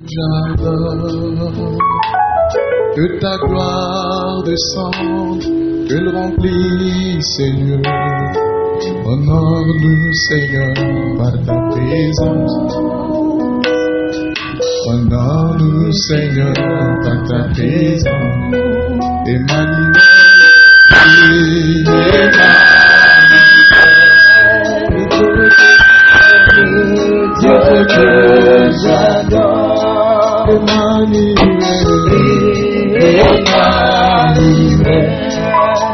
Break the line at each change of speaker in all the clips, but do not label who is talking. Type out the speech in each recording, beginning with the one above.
J'adore que ta gloire descende, qu'elle remplisse ces lieux. Honore-nous, Seigneur, par ta présence. Honore-nous, Seigneur, par ta présence. Emmanuel, Dieu que j'adore. Emmanuel,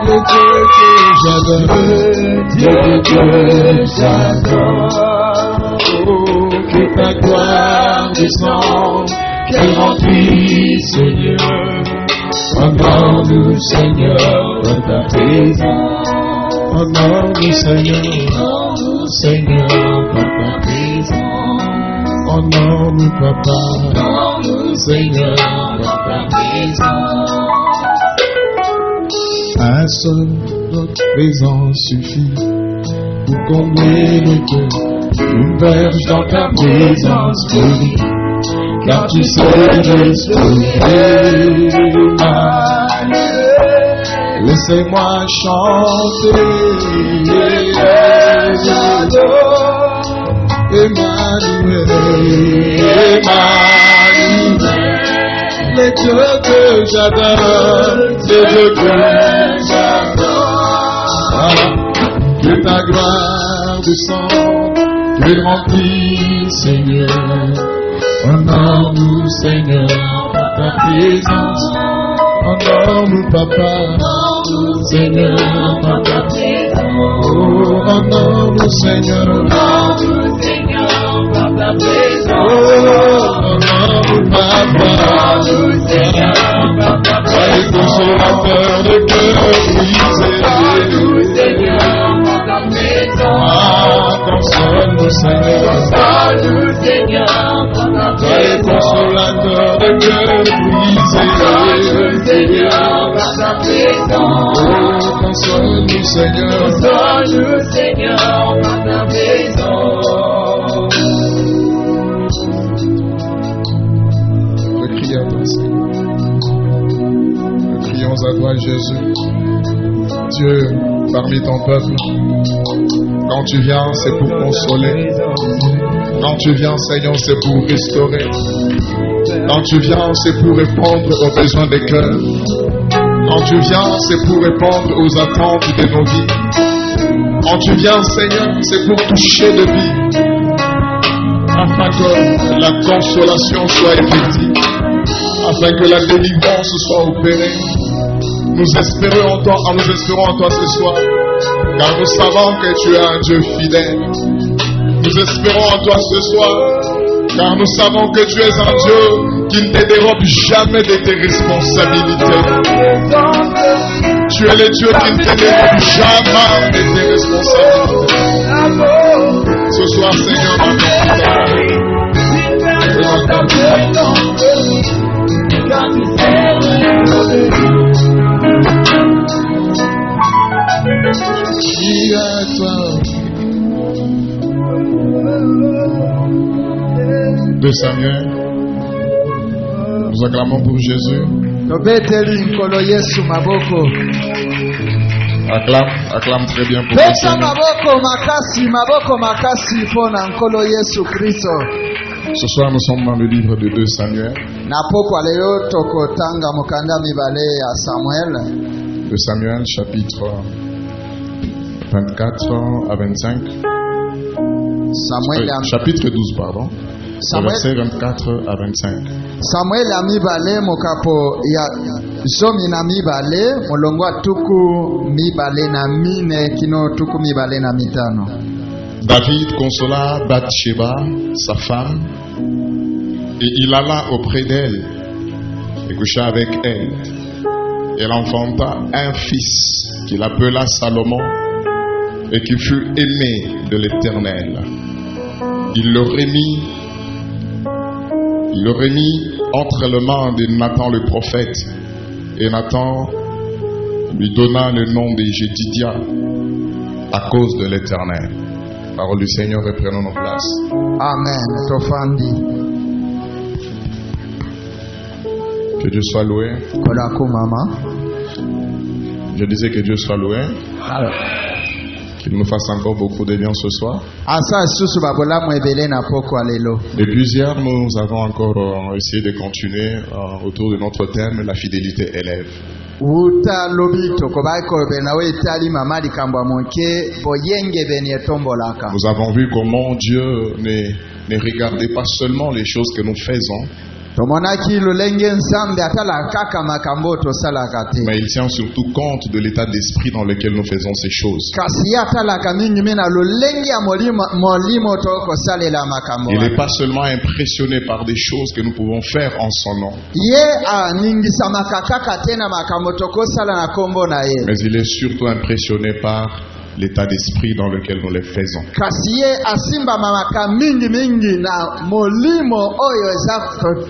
le Dieu que j'adore. Dieu que j'adore. Oh, que ta gloire descende, qu'elle remplisse ce lieu. Honore-nous, Seigneur, dans ta présence. Honore-nous, Seigneur, dans ta présence. Honore-nous, Papa. Honore-nous, Seigneur, dans ta présence. Un seul, notre présence suffit pour combler nos cœurs. Une verge dans ta présence, folie. Car tu sais l'esprit. Laissez-moi chanter. J'adore Emmanuel, le Dieu que j'adore, Dieu que j'adore. Que ta gloire descende, qu'elle remplisse, Seigneur. Honore-nous, Seigneur, par ta présence. Honore-nous, Papa. Seigneur, par ta présence. Oh, honore-nous, Seigneur. Honore-nous, Seigneur, par ta présence. Oh, honore-nous, Papa. Honore-nous, Seigneur, par ta présence. Consolateur de cœur brisé. Honore-nous, Seigneur, par ta présence. Ah, console-nous, Seigneur. Console-nous, Seigneur, par ta présence. Consolateur de cœur brisé. Console-nous, Seigneur, par ta présence. Oh, console-nous, Seigneur. Console-nous, Seigneur, par ta présence. Nous crions à toi, Seigneur. Nous crions à toi, Jésus. Dieu, parmi ton peuple, quand tu viens, c'est pour consoler. Quand tu viens, Seigneur, c'est pour restaurer. Quand tu viens, c'est pour répondre aux besoins des cœurs. Quand tu viens, c'est pour répondre aux attentes de nos vies. Quand tu viens, Seigneur, c'est pour toucher de vie, afin que la consolation soit effective, afin que la délivrance soit opérée. Nous espérons en toi ce soir, car nous savons que tu es un Dieu fidèle. Nous espérons en toi ce soir, car nous savons que tu es un Dieu qui ne te dérobe jamais de tes responsabilités. Tu es le Dieu qui ne te dérobe jamais de tes responsabilités. Ce soir, Seigneur, qui à toi de Samuel, nous acclamons pour Jésus. Acclame très bien pour Jésus. Ce soir, nous sommes dans le livre de 2 Samuel. 2 Samuel, chapitre 24 à 25. Chapitre 12, pardon. Verset 24 à 25.
Samuel amibale mokapo ya zomi na mibale molongwa tuku mibale na mine kino tuku mibale na mitano.
David consola Bathsheba, sa femme, et il alla auprès d'elle et coucha avec elle. Elle enfanta un fils qu'il appela Salomon et qui fut aimé de l'Éternel. Il le remit entre les mains de Nathan le prophète, et Nathan lui donna le nom de Jédidia à cause de l'Éternel. Parole du Seigneur, reprenons nos places.
Amen. Tofandi.
Que Dieu soit loué.
Kolaku mama.
Je disais que Dieu soit loué.
Alors,
Qu'il nous fasse encore beaucoup de bien ce soir.
asa susu babola mwebele na poko alelo.
Depuis hier, nous avons encore essayé de continuer autour de notre thème, la fidélité élève.
Uta lobi toko baiko benawe itali mama likambwa monke boyenge beni etombolaka.
Nous avons vu comment Dieu ne regardait pas seulement les choses que nous faisons,
Tomonaki lolenge nzambe atala kaka makambo tosalaka te.
mais il tient surtout compte de l'état d'esprit dans lequel nous faisons ces choses.
Kasi atalaka mingi mina lolenge ya molimo toko salela makambo.
Il n'est pas seulement impressionné par des choses que nous pouvons faire en son nom,
Ye aningisa makakaka tena makambo toko sala na kombo na ye.
mais il est surtout impressionné par l'état d'esprit dans lequel nous les faisons.
Kasi ye asimba mamaka mingi na molimo oyo eza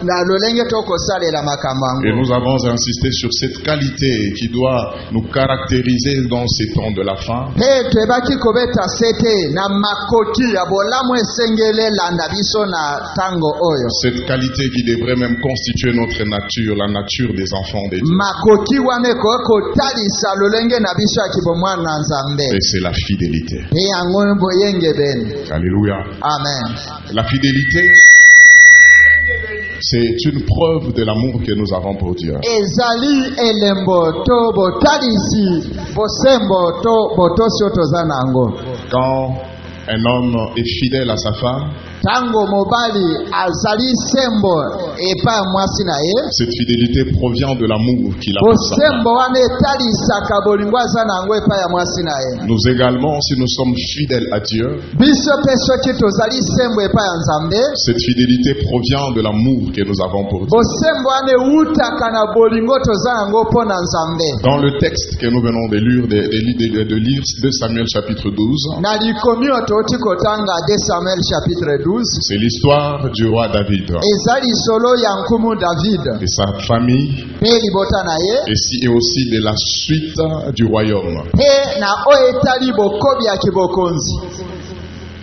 na lolenge toko salela makambo
Et
yango.
nous avons insisté sur cette qualité qui doit nous caractériser dans ces temps de la fin.
He twebaki kobeta sete na makoki ya bolamu esengele landa biso na tango oyo.
Cette qualité qui devrait même constituer notre nature, la nature des enfants de Dieu.
Makoki wane ko talisa lolenge na biso ya kibomwana na nzambe.
Et c'est la fidélité.
He yango boyenge beni.
Alléluia.
Amen.
La fidélité, c'est une preuve de l'amour que nous avons pour Dieu.
Ezali elembo to botalisi bosembo to botosi otoza nango.
Quand un homme est fidèle à sa femme,
Tango mobali azali sembo epa mwasi na ye.
cette fidélité provient de l'amour qu'il a pour sa femme.
Bosembo wane etalisaka bolingo aza nango epa ya mwasi na ye.
Nous également, si nous sommes fidèles à Dieu,
Biso pe soki tozali sembo epa ya nzambe.
cette fidélité provient de l'amour que nous avons pour Dieu.
Bosembo wane utaka na bolingo toza nango mpo na nzambe.
Dans le texte que nous venons de lire, de lire 2 Samuel chapitre 12,
Na likomi ototi kotanga 2 Samuel chapitre 12.
c'est l'histoire du roi David
Ezali solo ya nkumu David.
et sa famille
Pe libota na ye.
et aussi de la suite du royaume.
Pe na oyo etali bokobi ya kibokonzi.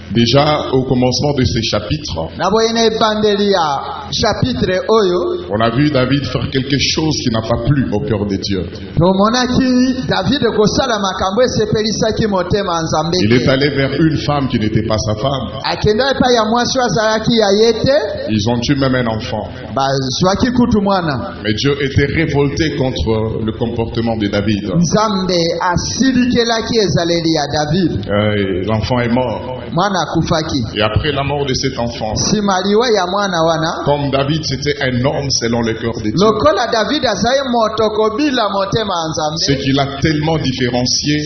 Déjà au commencement de ces chapitres,
Na boyena ebandeli ya chapitre oyo.
on a vu David faire quelque chose qui n'a pas plu au cœur de Dieu.
Tomonaki David kosala makambo esepelisaki motema nzambe.
Il est allé vers une femme qui n'était pas sa femme.
Akenda epai ya mwasi azalaki ya ye te.
Ils ont tué même un enfant.
Bazwaki kutu mwana.
Mais Dieu était révolté contre le comportement de David.
Nzambe asilikelaki ezaleli ya David.
Et l'enfant est mort.
Mwana akufaki.
Et après la mort de cet enfant,
Simaliwa ya mwana wana.
comme David c'était un homme selon le cœur de Dieu,
Lokola David azali motoko bila motema nzambe.
ce qu'il a tellement différencié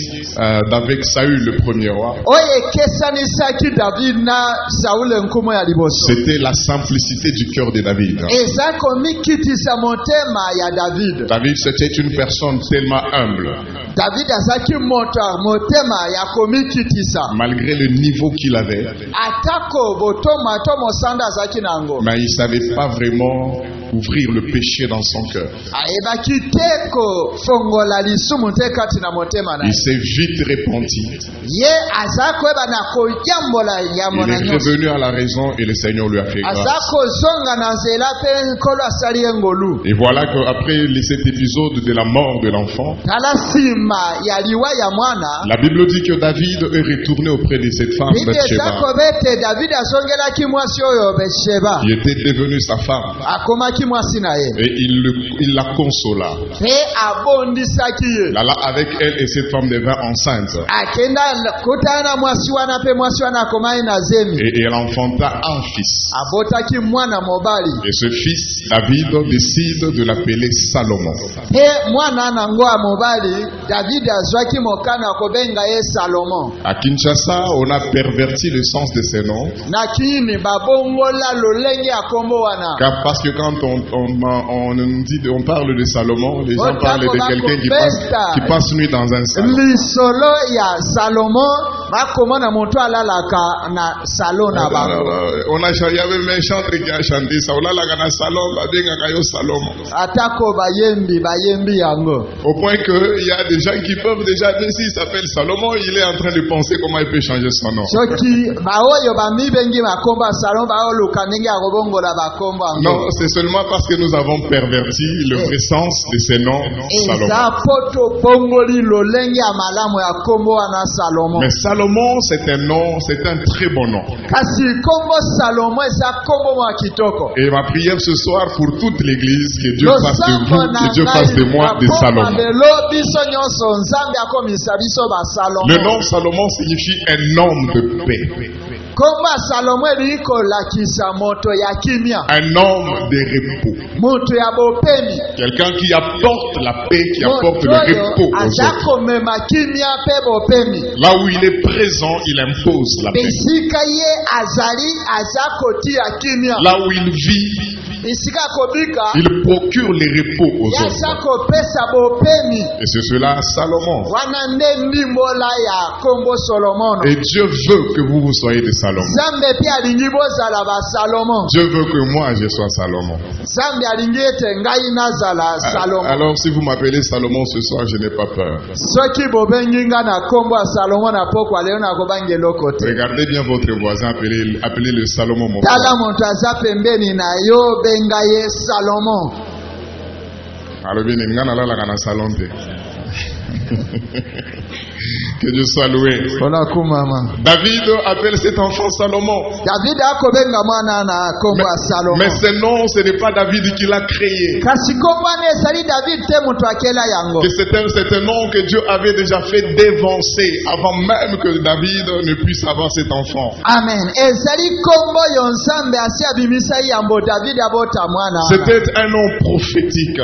d'avec Saül le premier roi,
Oyo ekesanisaki David na Saul nkumu ya liboso.
c'était la simplicité du cœur de David.
Eza komikitisa motema ya David.
David c'était une personne tellement humble,
David azaki motema ya komikitisa.
malgré le niveau qu'il avait,
Atako botoma to mosanda azaki nango.
mais il ne savait pas vraiment ouvrir le péché dans son cœur.
Ayebaki teko fongola lisumu te kati na motema na
Il
ye.
s'est vite repenti.
Ye azako eba na koyambola
Il
yamona
est
nyonso.
revenu à la raison et le Seigneur lui a fait grâce.
Azako zonga na nzela pe nkolo asali ye ngolu.
Et voilà qu'après cet épisode de la mort de l'enfant,
Tala nsima ya liwa ya mwana.
la Bible dit que David est retourné auprès de cette femme,
Bibi
Bathsheba,
ezako bete David azongelaki mwasi oyo Betsheba.
qui était devenue sa femme.
Akomaki mwasi na ye.
Et il la consola.
Pe abondisaki ye.
Il alla avec elle et cette femme devint enceinte.
Akenda kutana na mwasi wana pe mwasi wana akomai na zemi.
Et elle enfanta un fils.
Abotaki mwana mobali.
Et ce fils, David, décide de l'appeler Salomon.
Pe mwana nango ya mobali David azwaki mokano akobenga ye Salomon.
À Kinshasa, on a perverti le sens de ces noms.
Na kini babongola lolenge ya kombo wana.
Car parce que quand on parle de Salomon, les gens parlent de quelqu'un qui passe nuit dans un salon.
Lisolo ya Salomon bakomona muntu alalaka na salon na bango.
Il y avait même un chanteur qui a chanté ça. Olalaka na salon, babengaka yo Salomon.
Atako bayembi yango.
Au point que il y a des gens qui peuvent déjà dire s'il s'appelle Salomon, il est en train de penser comment il peut changer son nom.
Soki baoyo bamibengi makomba salon baoluka ndenge akobongola bakomba yango.
Non, c'est seulement parce que nous avons perverti le vrai sens de ces noms Salomon.
Eza poto bongoli lolenge ya malamu ya kombo wana Salomon.
Mais Salomon, c'est un nom, c'est un très bon nom.
Kasi kombo Salomon eza kombo mwa kitoko.
Et ma prière ce soir pour toute l'église, que Dieu fasse de vous, que Dieu fasse de moi des Salomon. Le nom Salomon signifie un homme de paix.
Komba Salomon eliko lakisa moto ya kimia.
Un homme de repos.
Moto ya bopemi.
Quelqu'un qui apporte la paix, qui apporte le repos aux autres.
Mema kimia pe bopemi.
Là où il est présent, il impose la paix.
Bisika ye azali azakoti ya kimia.
Là où il vit, il procure les repos aux autres. Et c'est cela Salomon. Et Dieu veut que vous soyez des Salomon. Dieu veut que moi je sois Salomon. Alors si vous m'appelez Salomon ce soir, je n'ai pas peur. Regardez bien votre voisin, appelez-le Salomon mon frère.
Bengaye Salomon.
Que Dieu soit loué. David appelle cet enfant Salomon. Mais ce nom, ce n'est pas David qui l'a créé. C'est un nom que Dieu avait déjà fait dévancer avant même que David ne puisse avoir cet enfant.
Amen.
C'était un nom prophétique.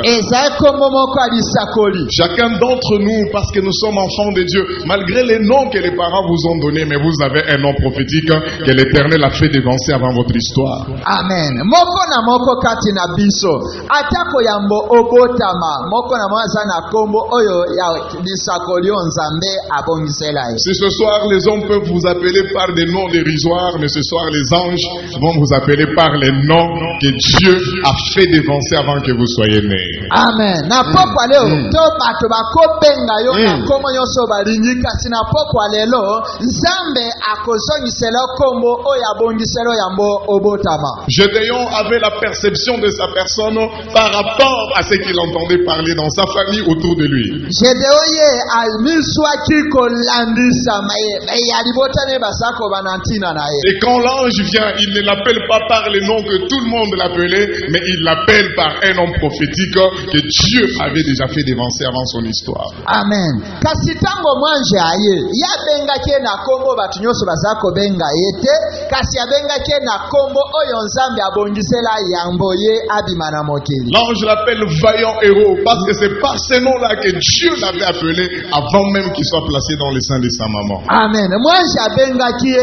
Chacun d'entre nous, parce que nous sommes enfants de Dieu, malgré les noms que les parents vous ont donnés, mais vous avez un nom prophétique que l'Éternel a fait dévancer avant votre histoire.
Amen. Moko na moko kati na biso atako yambo obotama moko na mwaza na kombo oyo ya bisakoli nzambe abongisela.
Si ce soir les hommes peuvent vous appeler par des noms dérisoires, mais ce soir les anges vont vous appeler par les noms que Dieu a fait dévancer avant que vous soyez nés.
Amen. Na pokwa leo to bato bakobenga yo na komo nyonso balingi kasi na pokwa lelo nzambe akozongisela kombo oyo abongisela yambo obotama.
Gédéon avait la perception de sa personne par rapport à ce qu'il entendait parler dans sa famille autour de lui.
Gédéon ye amiswa kiko landisa maye yalibotane basako banantina na ye.
Et quand l'ange vient, il ne l'appelle pas par les noms que tout le monde l'appelait, mais il l'appelle par un nom prophétique que Dieu avait déjà fait dévancer avant son histoire.
Amen. Kasi tango mwanje aye yabengake na kombo batu nyonso bazako benga yete kasi yabengake na kombo oyo nzambe abongisela yambo ye abimana mokili.
L'ange l'appelle vaillant héros parce que c'est par ce nom-là que Dieu l'avait appelé avant même qu'il soit placé dans le sein de sa maman.
Amen. Mwanje abengaki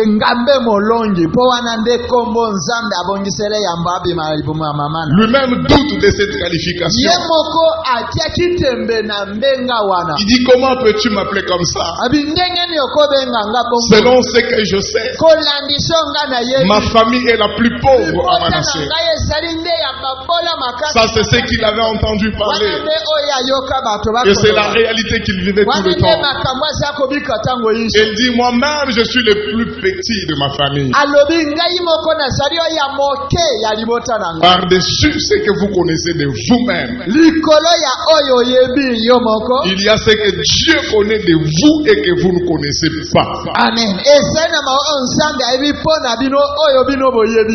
ngambe molongi po wana nde kombo nzambe abongisela yambo abimana libuma mama.
Lui-même doute de cette qualification.
Ye moko atia kitembe na mbenga wana.
Il dit comment peux-tu m'appeler comme ça? Selon ce que je sais, ma famille est la plus pauvre à Manassé. Ça c'est ce qu'il avait entendu parler. Et c'est la réalité qu'il vivait tout le temps. Il dit moi-même je suis le plus petit de ma famille. Par-dessus ce que vous connaissez de vous-même, il y a ce que Dieu connaît de vous et que vous ne connaissez pas.
Amen.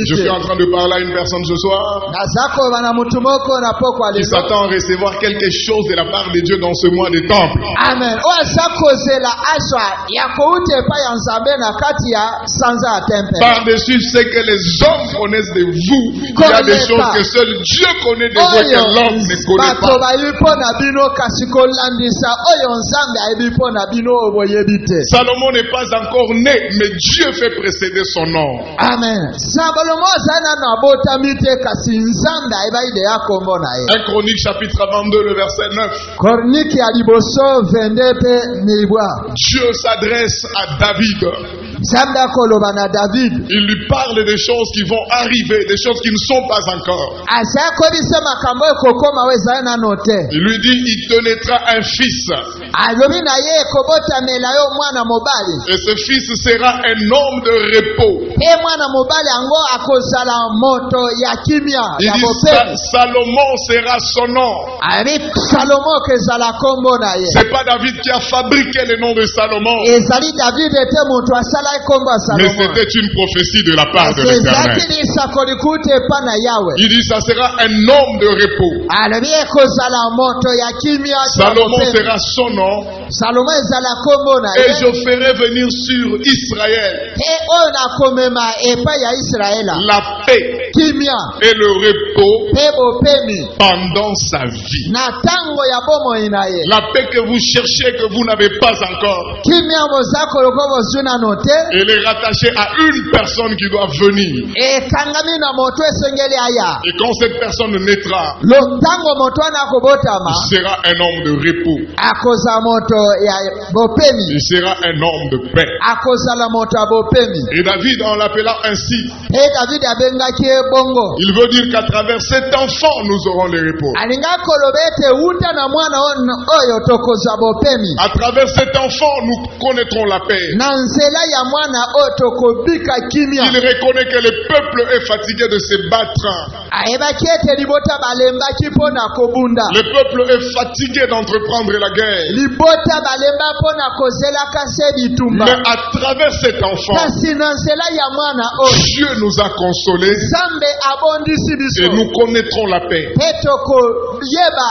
Je suis en train de parler à une personne ce soir qui s'attend à recevoir quelque chose de la part de Dieu dans ce mois de temple.
Amen.
Par-dessus ce que les hommes connaissent de vous, il y a des choses que seul Dieu connaît de vous et que l'homme ne connaît pas.
mpo na bino oyo boyebi te.
Salomon n'est pas encore né, mais Dieu fait précéder son nom.
Amen. Salomo aza nanu abotami te kasi nzambe ayebaide ya kombo na ye.
1 Chronique chapitre 22 le verset 9.
Kronike ya liboso 22 pe milibwa.
Dieu s'adresse à David.
Nzambe akoloba na David.
Il lui parle des choses qui vont arriver, des choses qui ne sont pas encore.
Aza kobisa makambo ekokoma we ezali nano te.
Il lui dit, il te naîtra un fils.
Alobi na ye ekobotamela yo mwana mobali.
Et ce fils sera un homme de repos.
Pe mwana mobali yango akozala moto ya kimia
Il
ya
dit,
bopemi.
Salomon sera son nom.
Abi Salomo kezala kombo na ye.
C'est pas David qui a fabriqué le nom de Salomon,
Ezali David ete moto asala kombo ya
mais
Salomo.
c'était une prophétie de la part de
Ezaki
l'Éternel.
lisakoli kuta epa na Yawe.
Il dit, ça sera un homme de repos.
Alobi ekozala moto ya kimia ya
Salomon
bopemi.
sera son nom.
Salomo ezala kombo na
Et
ye.
je ferai venir sur Israël
Pe oyo nakomema epa ya Israela.
la paix
Kimia
et le repos
pe bopemi.
pendant sa vie.
Na tango ya bomoi na ye.
La paix que vous cherchez, que vous n'avez pas encore.
Kimia boza koloko bozwi nano te.
Elle est rattachée à une personne qui doit venir.
Ekangami na moto esengeli aya.
Et quand cette personne naîtra,
Lontango moto anakobotama.
il sera un homme de repos.
Akoza moto ya bopemi.
Il sera un homme de paix.
Akozala moto ya bopemi.
Et David, en l'appelant ainsi,
Pe David abengaki ye bongo.
il veut dire qu'à travers cet enfant, nous aurons le repos.
Alinga koloba ete wuta na mwana oyo tokozwa bopemi.
À travers cet enfant, nous connaîtrons la paix.
Na nzela ya mwana oyo tokobika kimia.
Il reconnaît que le peuple est fatigué de se battre.
Ayebaki ete libota balembaki mpo na kobunda.
Le peuple est fatigué d'entreprendre la guerre.
Libota balemba mpo na kozelaka se bitumba.
Mais à travers cet enfant,
Kasi na nzela ya mwana oyo
Dieu nous a consolés
Nzambe abondisi
et
biso.
nous connaîtrons la paix.
Pe tokoyeba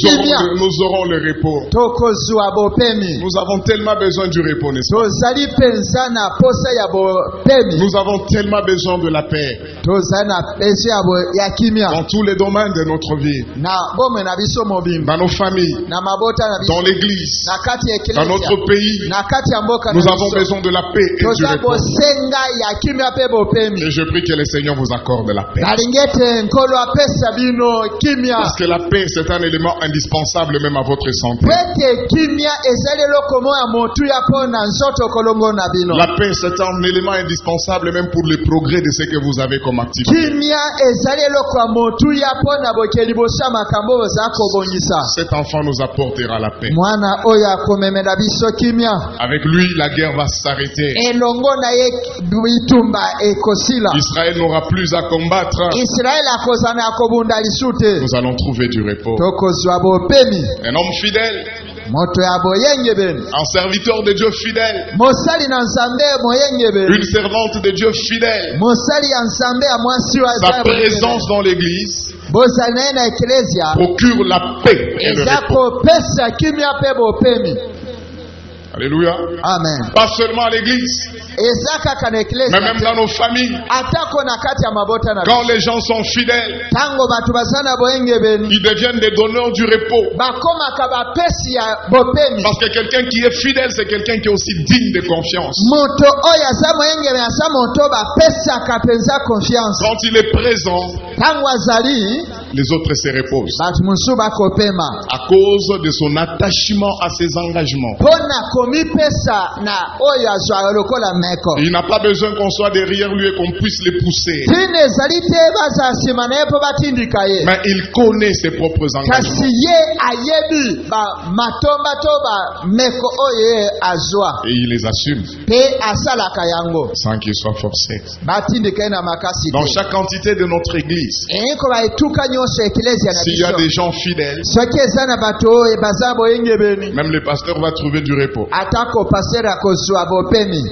kimia.
Nous aurons le repos.
Tokozwa bopemi.
Nous avons tellement besoin du repos, n'est-ce pas?
Tozali penza na posa ya bopemi.
Nous avons tellement besoin de la paix
Tozali na pesa ya kimia.
dans tous les domaines de notre vie,
Na bomwe na biso mobimba.
dans nos familles,
Na mabota na
dans
biso.
l'église,
Na kati ya
dans
eklesia.
notre pays.
Na kati ya mboka na
Nous avons
biso.
besoin de la paix et du
Toza
repos.
bosenga ya kimia pe bopemi.
Et je prie que le Seigneur vous accorde la paix.
Nalingete nkolo apesa bino kimia.
Parce que la paix, c'est un élément indispensable même à votre santé.
Pete kimia ezali eloko moko ya motuya mpo na nzoto kolongo na bino.
La paix, c'est un élément indispensable même pour le progrès de ce que vous avez comme activité.
Kimia ezali eloko ya motuya mpo na boke liboso ya makambo boza kobongisa.
Cet enfant nous apportera la paix.
Mwana oyo akomemela biso kimia.
Avec lui, la guerre va s'arrêter.
Elongo na ye bitumba ekosila.
Israël n'aura plus à combattre.
Israeli akozana ya kobunda lisu te.
Nous allons trouver du repos.
Tokozwa bopemi.
Un homme fidèle,
Moto ya boyengebeni.
un serviteur de Dieu fidèle,
Mosali na nzambe moyengebeni.
une servante de Dieu fidèle.
Mosali ya nzambe ya mwasi wa
Sa présence dans l'église
bozali na ye na eklesia
procure la paix et le
eza
repos.
kopesa kimia mpe bopemi.
Alléluia.
Amen.
Pas seulement à l'église,
eza kaka na
mais
eklesia
même dans nos familles.
atako na kati ya mabota na
Quand les gens sont fidèles,
tango bato baza na boyengebeni
ils deviennent des donneurs du repos.
bakomaka bapesi ya bopemi.
Parce que quelqu'un qui est fidèle, c'est quelqu'un qui est aussi digne de confiance.
Moto oyo aza moyengebeni aza moto bapesaka mpenza confiance.
Quand il est présent,
Tango azali
les autres se reposent.
bato mosusu bakopema
À cause de son attachement à ses engagements.
mpo na komipesa na oyo azwa lokola meko.
Il n'a pas besoin qu'on soit derrière lui et qu'on puisse le pousser.
Tine ezali te baza nsima na ye mpo batindika ye.
Mais il connaît ses propres
Kasi
engagements.
ye ayebi matomba to bameko oyo ye azwa
Et il les assume
mpe asalaka yango
sans qu'il soit forcé.
batindika ye na makasi
Dans
te.
chaque entité de notre église,
eyiko baetuka nyonso eklesia na
s'il y a
biso
des gens fidèles,
soki eza na bato oyo baza boyengebeni
même le pasteur va trouver du repos.
atako paster akozwa bopemi.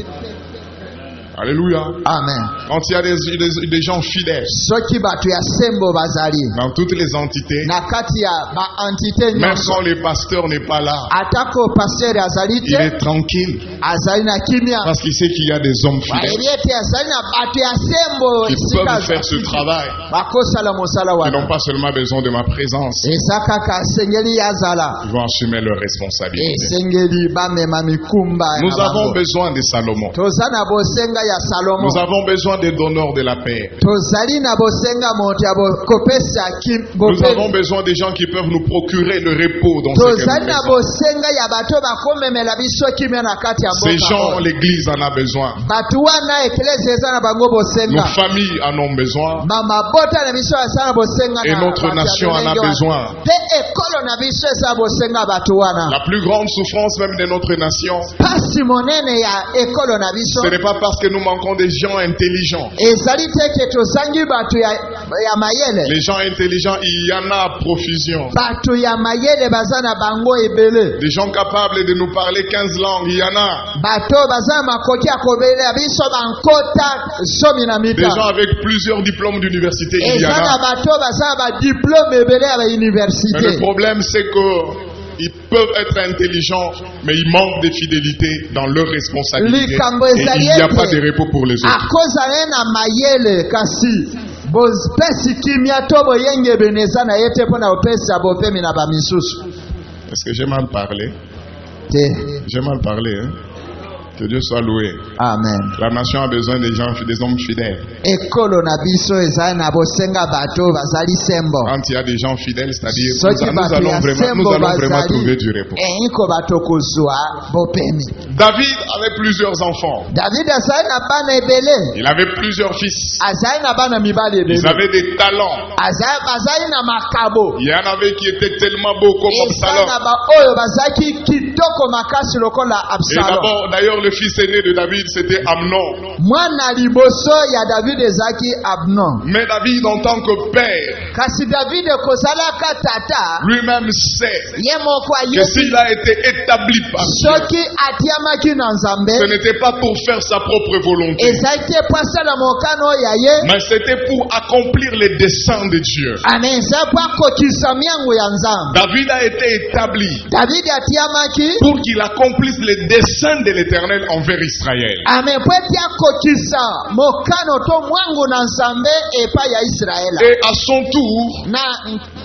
Alléluia.
Amen.
Quand il y a des gens fidèles
soki bato ya sembo bazali
dans toutes les entités,
na kati ya ba entité
même
nyonso,
quand le pasteur n'est pas là,
atako pasteur azali
il
te
est tranquille
azali na kimia
parce qu'il sait qu'il y a des hommes fidèles
bayebi ete azali na bato ya sembo
qui
esika
peuvent faire ce
azali.
travail.
bakosala mosala
Ils n'ont
wana
pas seulement besoin de ma présence,
eza kaka asengeli yazala
ils vont assumer leurs responsabilités.
esengeli bamema mikumba
Nous
na
avons
bango.
besoin de Salomon.
toza na bosenga ya salomo
Nous avons besoin des donneurs de la paix.
tozali na bosenga moto ya kopesa
Nous avons besoin des gens qui peuvent nous procurer le repos dans ce que
tozali
nous
na
faisons.
bosenga ya bato bakomemela biso kimia na kati ya
Ces gens,
mboka
l'Église en a besoin.
bato wana eklesi eza na bango
Nos
bosenga
familles en ont besoin.
mabota na biso eza na bosenga
Et
na
notre
bato ya
nation en a
lolenge wana.
besoin.
Mpe ekolo na biso eza na bosenga bato wana
La plus grande souffrance même de notre nation,
pasi monene ya ekolo na biso
ce n'est pas parce que nous manquons des gens intelligents.
ezali te ke tozangi bato ya mayele
Les gens intelligents, il y en a à profusion.
bato ya mayele baza na bango ebele
Des gens capables de nous parler 15 langues, il y en a.
bato baza na makoki ya kobelela biso bankota zomi na
Des gens
mita
avec plusieurs diplômes d'université, il y en
eza na
a.
bato baza na badiplome ebele ya
Mais le
bauniversité
problème, c'est que ils peuvent être intelligents, mais ils manquent de fidélité dans leurs responsabilités.
Likambo
Et il
ezali
n'y a
ete
pas de repos pour les autres.
akozala na mayele kasi bopesi kimia to boyengebene eza na ye te mpo na kopesa bopemi na bamisusu
Est-ce que j'ai mal parlé?
te.
J'ai mal parlé, hein? Que Dieu soit loué.
Amen.
La nation a besoin des gens, des hommes fidèles.
ekolo na biso ezali na bosenga bato bazali sembo
Quand il y a des gens fidèles, c'est-à-dire
soki
nous
bato
allons
ya
vraiment
sembo
trouver
bazali
du repos.
eyiko bato kozwa bopemi.
David avait plusieurs enfants.
David azali na bana ebele
Il avait plusieurs fils.
azali na bana mibali
Ils
ebele
avaient des talents.
bazali na makabo
Il y en avait qui étaient tellement beaux comme
eza na
Absalom.
baoyo bazalaki kitoko makasi lokola
Et
absalom
d'abord, d'ailleurs, le fils aîné de David, c'était Amnon.
mwana liboso ya david ezalaki abnon
Mais David, en tant que père,
kasi david kozalaka tata
lui-même sait
ye moko
que
ayebi
s'il a été établi par Dieu,
soki atiamaki na
ce
nzambe
n'était pas pour faire sa propre volonté,
ezali te po asala mokano oyo ya ye
mais c'était pour accomplir les desseins de Dieu.
ame eza po akokisa miango ya nzambe
David a été établi
david atiamaki
pour qu'il accomplisse les desseins de l'Éternel envers Israël.
ame po eti akokisa mokano to mwangu na nzambe epai ya israela
Et à son tour,
na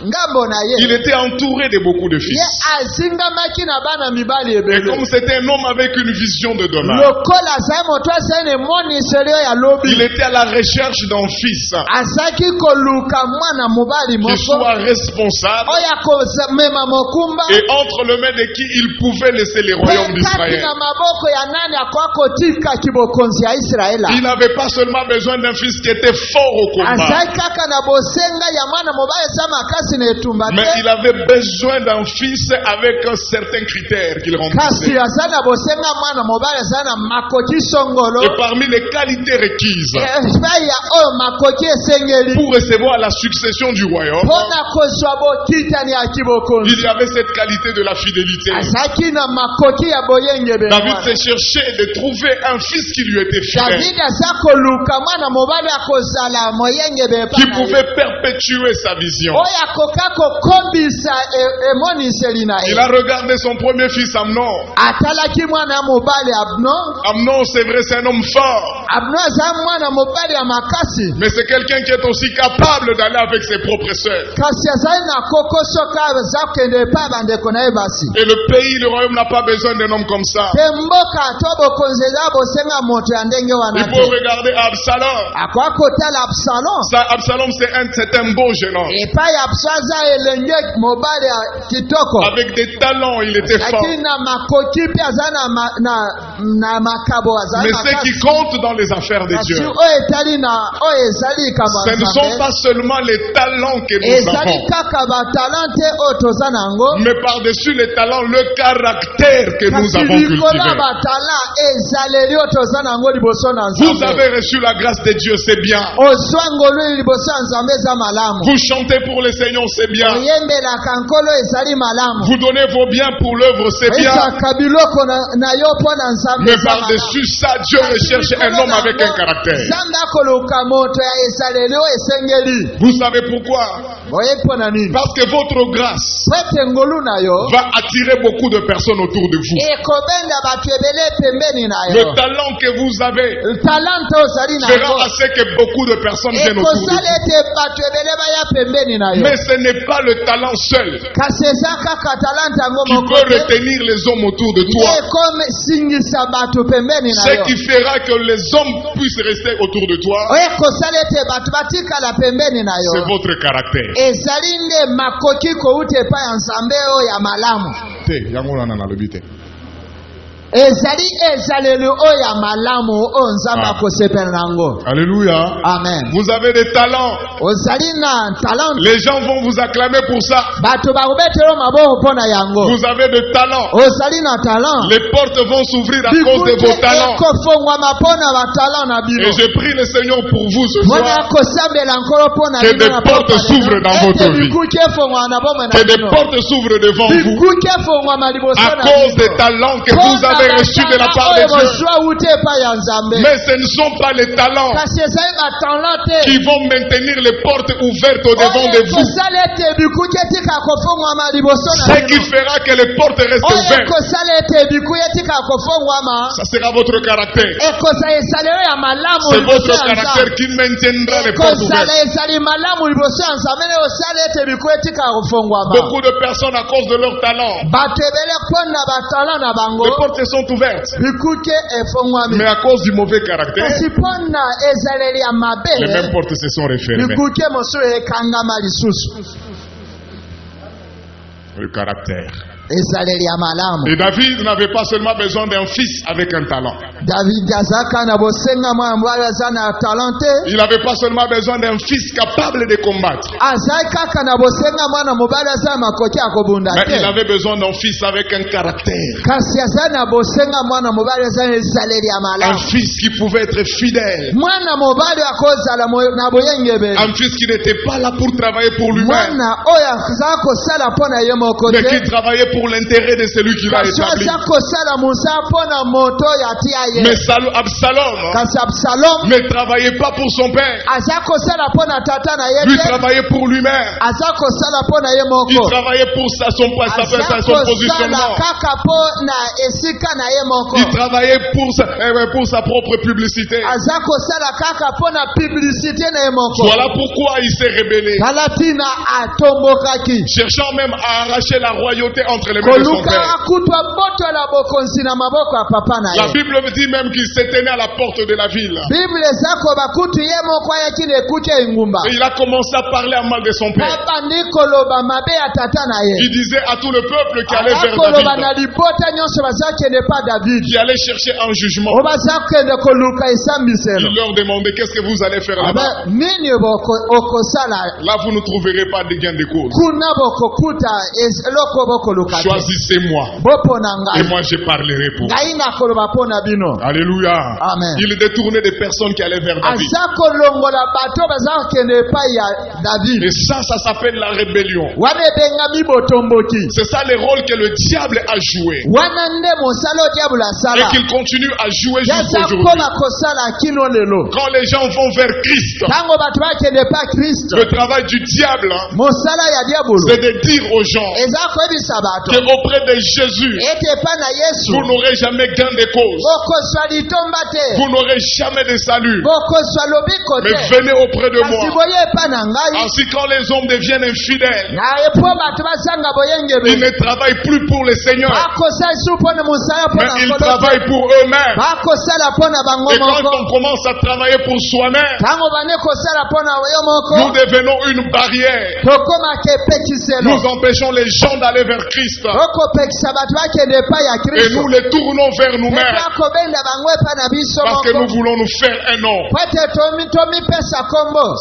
ngambo na
il
ye
était entouré de beaucoup de
ye
fils.
azingamaki na bana mibali
Et
ebele
comme c'était un homme avec une vision de demain,
lokola azali moto azali na emoniseli oyo ya
il
lobi
était à la recherche d'un fils
azalaki koluka mwana mobali
qui
moko
soit responsable
oyo akomema mokumba
et entre les mains de qui il pouvait laisser les royaumes
mpe kati
d'Israël.
na maboko ya nani akoya kotikaki bokonzi ya israela
Il n'avait pas seulement besoin d'un fils qui était fort au combat,
azali kaka na bosenga ya mwana mobali eza makasi na etumba
mais
te
il avait besoin d'un fils avec un certain critère qu'il
kasi
remplissait.
azali na bosenga mwana mobali azali na makoki songolo
Et parmi les qualités requises
epai ya oyo makoki esengeli
pour recevoir la succession du royaume,
mpo na kozwa bokitani ya kibokonzi
il y avait cette qualité de la fidélité.
azalaki na makoki ya boyengebene
David
wana.
s'est cherché de trouver un fils qui lui était fidèle,
david aza koluka mwana mobali akozala moyengebene
qui pouvait perpétuer sa vision.
oyo akoka kokombisa emoniseli na
Il
ye
a regardé son premier fils Amnon.
atalaki mwana mobali abnon
Amnon, c'est vrai, c'est un homme fort,
abnon aza mwana mobali ya makasi
mais c'est quelqu'un qui est aussi capable d'aller avec ses propres sœurs.
kasi azali na kokosoka aza kokende epai ya bandeko na ye basi
Et le pays, le royaume n'a pas besoin d'un homme comme ça.
te mboka to bokonzi eza bosenga moto ya ndenge wana
Il faut
te
regarder Absalom.
akoya kotala absalom
Ça, Absalom, c'est un beau jeune homme.
epai ya absalom aza elenge mobali ya kitoko
Avec des talents, il était fort.
azalaki na makoki mpe aza na makabo azali
Mais ce qui
makasi
compte dans les affaires de
kasi
Dieu,
oyo etali na oyo ezali likambo
ce
ya
ne sont
nzambe
pas seulement les talents que nous
ezali
avons,
kaka batalent te oyo toza nango
mais par-dessus les talents, le caractère que nous
kasi
avons
likolo ya
cultivé.
batala ezaleli oyo toza nango liboso na
Vous
nzambe
avez reçu la grâce de Dieu, c'est bien.
ozwa ngolu liboso ya nzambe eza malamu
Vous chantez pour le Seigneur, c'est bien.
oyembelaka nkolo ezali malamu
Vous donnez vos biens pour l'œuvre, c'est bien.
oyesaka biloko na yo mpo na nzambe
Mais par-dessus ça, Dieu recherche un homme avec un caractère. Vous savez pourquoi? Parce que votre grâce va attirer beaucoup de personnes autour de vous. Le talent que vous avez fera à ce que beaucoup de personnes viennent autour de vous. Mais ce n'est pas le talent seul qui peut retenir les hommes autour de toi. Ce qui fera que les hommes puissent rester autour de toi, c'est votre caractère. Alléluia.
Amen.
Vous avez des talents. Les gens vont vous acclamer pour ça. Vous avez des talents. Les portes vont s'ouvrir à cause de vos talents. Et je prie le Seigneur pour vous ce soir. Que des portes s'ouvrent dans votre vie. Que des portes s'ouvrent devant vous. À cause des talents que vous avez reçu de la part de Dieu. Mais ce ne sont pas les talents qui vont maintenir les portes ouvertes au devant de vous. Ce qui fera que les portes restent ouvertes, ça sera votre caractère. C'est votre caractère qui maintiendra les portes ouvertes. Beaucoup de personnes, à cause de leur talent, les portes sont ouvertes. Mais à cause du mauvais caractère, les mêmes portes se sont refermées. Le caractère. Et David n'avait pas seulement besoin d'un fils avec un talent. Il n'avait pas seulement besoin d'un fils capable de combattre. Mais il avait besoin d'un fils avec un caractère. Un fils qui pouvait être fidèle. Un fils qui n'était pas là pour travailler pour lui-même, mais qui travaillait pour l'intérêt de celui qui l'a établi. Mais Absalom ne travaillait pas pour son père. Lui travaillait pour lui-même. Il travaillait pour son positionnement. Il travaillait pour sa propre publicité. Voilà pourquoi il s'est rebellé, cherchant même à arracher la royauté entre les mains de son père. La Bible dit même qu'il s'est tenu à la porte de la ville. Et il a commencé à parler à mal de son père. Il disait à tout le peuple qui allait vers David, qui allait chercher un jugement. Il leur demandait: qu'est-ce que vous allez faire là-bas? Là, vous ne trouverez pas de gain de cause. Choisissez-moi et moi je parlerai pour vous. Alléluia.
Amen.
Il détournait des personnes qui allaient vers David. Et ça s'appelle la rébellion. C'est ça le rôle que le diable a joué et qu'il continue à jouer jusqu'à aujourd'hui. Quand les gens vont vers Christ, le travail du diable, c'est de dire aux gens qu'auprès de Jésus, vous n'aurez jamais gain de cause. Vous n'aurez jamais de salut. Mais venez auprès de moi. Ainsi, quand les hommes deviennent infidèles, ils ne travaillent plus pour le Seigneur, mais ils travaillent pour eux-mêmes. Et quand on commence à travailler pour soi-même, nous devenons une barrière. Nous empêchons les gens d'aller vers Christ. Et nous les tournons vers nous-mêmes parce que nous voulons nous faire un nom.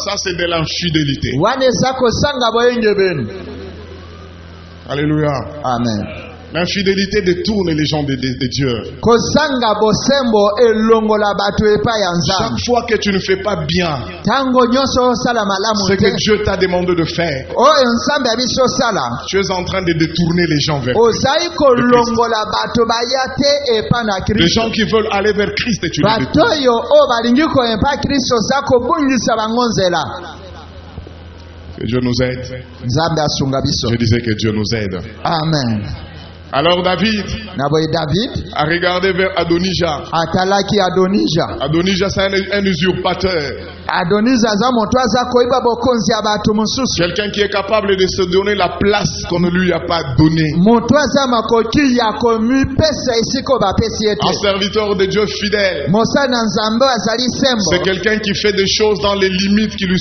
Ça, c'est de l'infidélité. Alléluia.
Amen.
L'infidélité détourne les gens de Dieu.
kozanga bosembo elongola bato epai ya
Chaque
nzambe
fois que tu ne fais pas bien
ntango nyonso osala malamu
ce que
te
Dieu t'a demandé de faire,
oyo nzambe abiso osala
tu es en train de détourner les gens vers Christ.
ozali kolongola bato baya te epai na
Les
kristo
gens qui veulent aller vers Christ et tu les
bato
détournes.
oyo oyo balingi koyempa kristo oza kobungisa bango nzela.
Que Dieu nous aide.
nzambe asunga biso.
Je disais que Dieu nous aide.
Amen.
Alors David
na boye David
a regardé vers Adonija.
atalaki Adonija.
Adonija, c'est un usurpateur.
Adonija aza moto aza koyiba bokonzi ya bato mosusu.
Quelqu'un qui est capable de se donner la place qu'on ne lui a pas donnée.
moto aza makoki ya komipesa esika oyo bapesi
Un
ete.
serviteur de Dieu fidèle.
mosali na nzambe oyo azali sembo.
C'est quelqu'un qui fait des choses dans les limites qui lui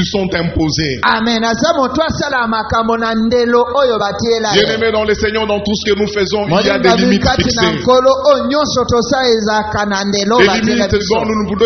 sont imposées.
amen. aza moto asala makambo na ndelo oyo batiela ye.
Bien-aimés dans le Seigneur, dans tout ce que nous faisons, il y a des
molinga
limites
mikati na
fixées.
nkolo oyo nyonso tosala ezalaka na ndelo
Des
batiela
limites
biso.
dont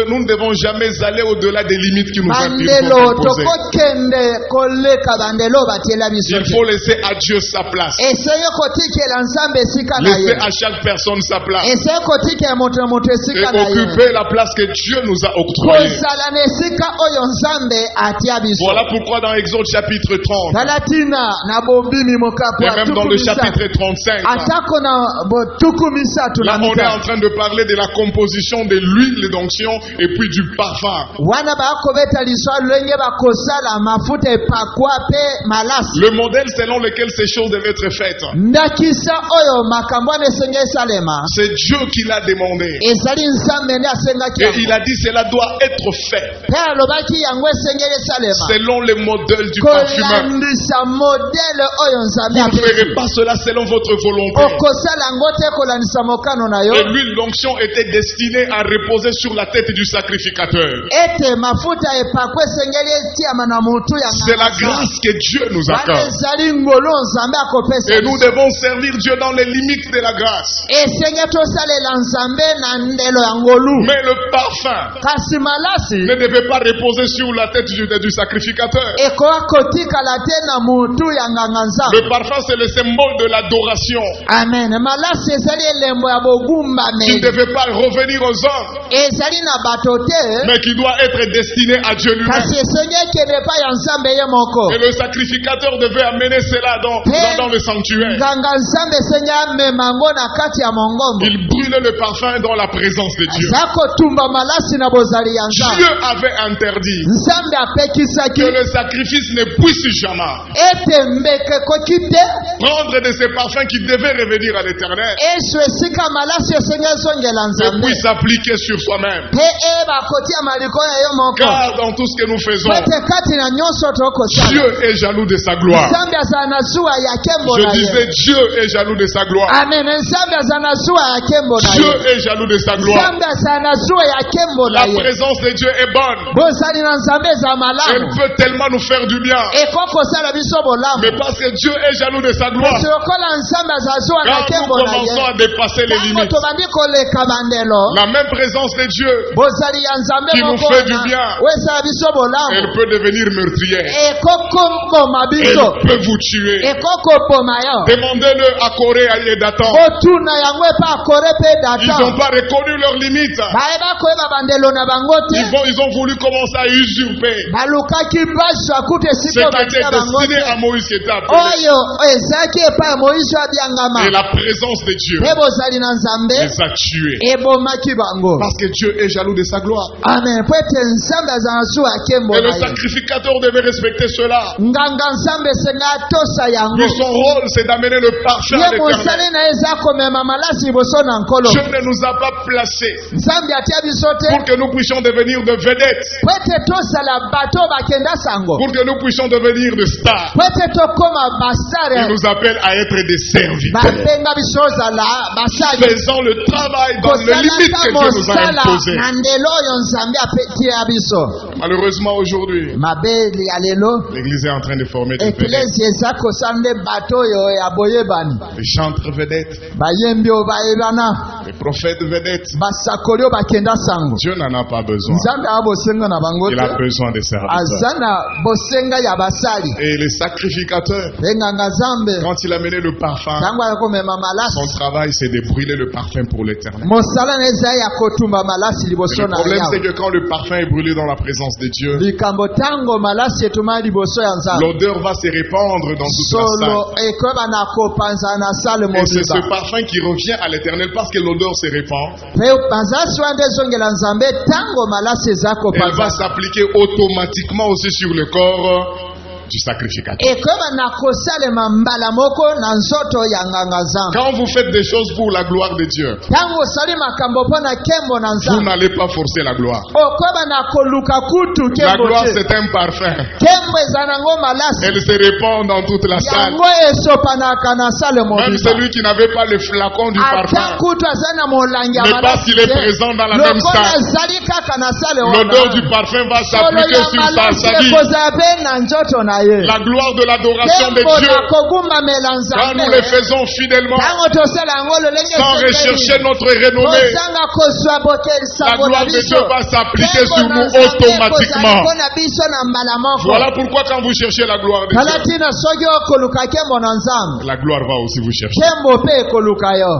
nous ne devons jamais aller au-delà des limites qui nous sont
bandelo
imposées.
tokokende koleka bandelo batiela biso.
Il faut laisser à Dieu sa place.
eseye kotikela nzambe esika na
Laisser
ye.
à chaque personne sa place.
eseye kotikela moto na moto
Et
esika na ye.
occuper la place que Dieu nous a octroyée.
kozala na esika oyo nzambe atia biso.
Voilà pourquoi dans Exode chapitre 30,
tala tina na bobimi mokapo
et même dans le chapitre 35,
atako na botuku misatu
là
na
on est en
mitatu.
train de parler de la composition de l'huile d'onction et puis du parfum.
wana bakobeta liswa lolenge bakosala mafuta epakwa pe malasi.
Le modèle selon lequel ces choses devaient être faites,
ndakisa oyo makambo wana esenge esalema
c'est Dieu qui l'a demandé.
ezali nzambe nde asengaki
Et il
yango.
a dit cela doit être fait
mpe alobaki yango esengeli esalema
selon le modèle du parfumeur.
kolandisa modele oyo nzambe
Vous ne
apesi.
ferez pas cela selon votre volonté.
okosala yango te kolandisa mokano na yo.
Et l'huile d'onction était destinée à reposer sur la tête du sacrificateur.
ete mafuta epakwe esengeli etiama na mutu ya
C'est la
nganga.
grâce que Dieu nous
wana
accorde.
ezali ngolu nzambe akopesa
Et nous
biso.
devons servir Dieu dans les limites de la grâce.
esenge tosalela nzambe na ndelo ya ngolu.
Mais le parfum
kasi malasi
ne devait pas reposer sur la tête du sacrificateur.
ekoka kotikala te na mutu ya nganga nzambe.
Le parfum, c'est le symbole de l'adoration
amen. malasi ezali elembo ya
qui ne
bogumbameli.
devait pas revenir aux hommes,
ezali na bato te
mais qui doit être destiné à Dieu lui-même.
kasi esenge ekende epai ya nzambe ye moko.
Et le sacrificateur devait amener cela dans le sanctuaire.
nganga nzambe esenge amema yango na kati ya mongombo.
Il brûlait le parfum dans la présence de Dieu.
aza kotumba malasi na bozali ya nzambe.
Dieu avait interdit
nzambe apekisaki
que le sacrifice ne puisse jamais
ete mbeke ekoki te
prendre de ces parfums qui devaient revenir à l'Éternel
esu esika malasi esenge ezongela
et
nzambe
puisse s'appliquer sur soi-même.
mpe eyeba kotia maliko ya yo moko.
Car dans tout ce que nous faisons,
ete kati na nyonso tokosala
Dieu est jaloux de sa gloire.
nzambe azala na zuwa ya kembo
Je
na
disais,
ye.
Dieu est jaloux de sa gloire.
amen. nzambe azala na zuwa ya kembo na
Dieu
ye.
est jaloux de sa gloire.
nzambe azala na zuwa ya kembo na
La
ye.
présence de Dieu est bonne.
bozali na nzambe eza
Elle
malamu
peut tellement nous faire du bien.
ekoki kosala biso bolamu.
Mais parce que Dieu est jaloux de sa gloire,
kasi lokola nzambe azala zuwa na
quand nous
kembo na
commençons
ye
à dépasser les
ntango
limites,
tobandi koleka bandelo
la même présence de Dieu,
bozali ya nzambe
qui nous
moko
fait du bien,
oyo esala biso bolamu
elle peut devenir meurtrière.
ekokoboma
Elle
biso
peut vous tuer.
ekokoboma yo.
Demandez-le à Corée et Dathan.
botuna yango epa akore mpe
Ils n'ont
data
pas reconnu leurs limites.
bayeba koyeba bandelo na bango te.
Ils ont voulu commencer à usurper
balukaki baswa kuta
ce
esika
qui était
batia bango
destiné
te.
à Moïse qui était appelé.
oyo ezalaki epai ya moyiso
Et
abiangama
la présence de Dieu
mpe bozali na nzambe
les a tués.
ebomaki bango.
Parce que Dieu est jaloux de sa gloire.
amen. po ete nzambe azala na zuwa ya kembo
Et le
na ye.
sacrificateur devait respecter cela.
nganga nzambe esenga atosa yango.
Lui, son rôle, c'est d'amener le parfum à
ye
l'Éternel.
mosali na ye eza komema malasi liboso na nkolo.
Dieu ne nous a pas placés
nzambe atia biso te
pour que nous puissions devenir de vedettes,
po ete tosala bato bakenda sango,
pour que nous puissions devenir de stars.
po ete tokoma
Il
basare.
nous appelle à être des serviteurs,
bapenga biso ozala basali
faisant le travail dans les limites que Dieu nous a
mosala
imposées.
na ndelo oyo nzambe apetia biso.
Malheureusement, aujourd'hui,
mabeli ya lelo
l'Église est en train de former des vedettes,
eklesi eza kosala nde bato oyo ya boyebani,
des chantres vedettes,
bayembi oyo bayebana,
des prophètes vedettes.
basakoli oyo bakenda sango.
Dieu n'en a pas besoin.
Nzambe a bosenga na bango
Il a
te,
besoin des serviteurs.
aza na bosenga ya basali.
Et les sacrificateurs,
Enganga Nzambe
quand il a mené le parfum,
ntango akomema
son
malasi,
travail c'est de brûler le parfum pour l'éternel.
mosala na eza ya kotumba malasi
Et
liboso
le
na
problème c'est
Yawe.
que quand le parfum est brûlé dans la présence de Dieu,
likambo ntango malasi etuma liboso ya Nzambe,
l'odeur va se répandre dans toute la salle.
solo ekoyeba na kopanza na sale
Et c'est ce
mobimba.
parfum qui revient à l'éternel parce que l'odeur se répand.
Mpe banzasi wana nde ezongela Nzambe ntango malasi eza
Et elle va
kopanza.
s'appliquer automatiquement aussi sur le corps du sacrificateur.
ekoyeba na kosalema mbala moko na nzoto ya nganga Nzambe.
Quand vous faites des choses pour la gloire de Dieu,
ntango osali makambo mpo na nkembo na
vous
Nzambe,
n'allez pas forcer la gloire.
okoyeba na koluka kutu
La
nkembo
gloire
te.
c'est un parfum.
nkembo eza nango malasi,
Elle se répand dans toute la salle.
yango esopanaka na sale
Même
mobimba.
celui qui n'avait pas le flacon du
ata
parfum,
kutu aza na molangi ya
mais parce
malasi
qu'il est
te,
présent dans la même
lokola
salle,
ezali kaka na sale
l'odeur du
wana,
parfum va
solo
s'appliquer
ya
sur sa
malasi
vie.
ekozala mpe na nzoto na ye.
La gloire de l'adoration de
nkembo
Dieu,
na kogumbamela
quand nous
Nzambe
le faisons fidèlement,
ntango tosala yango lolenge
sans rechercher notre renommée,
kozanga kozwa bokelisa
la gloire de Dieu va s'appliquer sur nous automatiquement.
mpo na biso na mbala moko.
Voilà pourquoi quand vous cherchez la gloire de
kala
Dieu,
ntina soki okoluka nkembo na Nzambe,
la gloire va aussi vous chercher.
nkembo mpe ekoluka yo.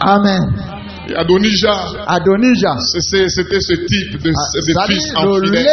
Amen.
Et Adonijah,
Adonija
c'était ce type de
azali
fils infidèle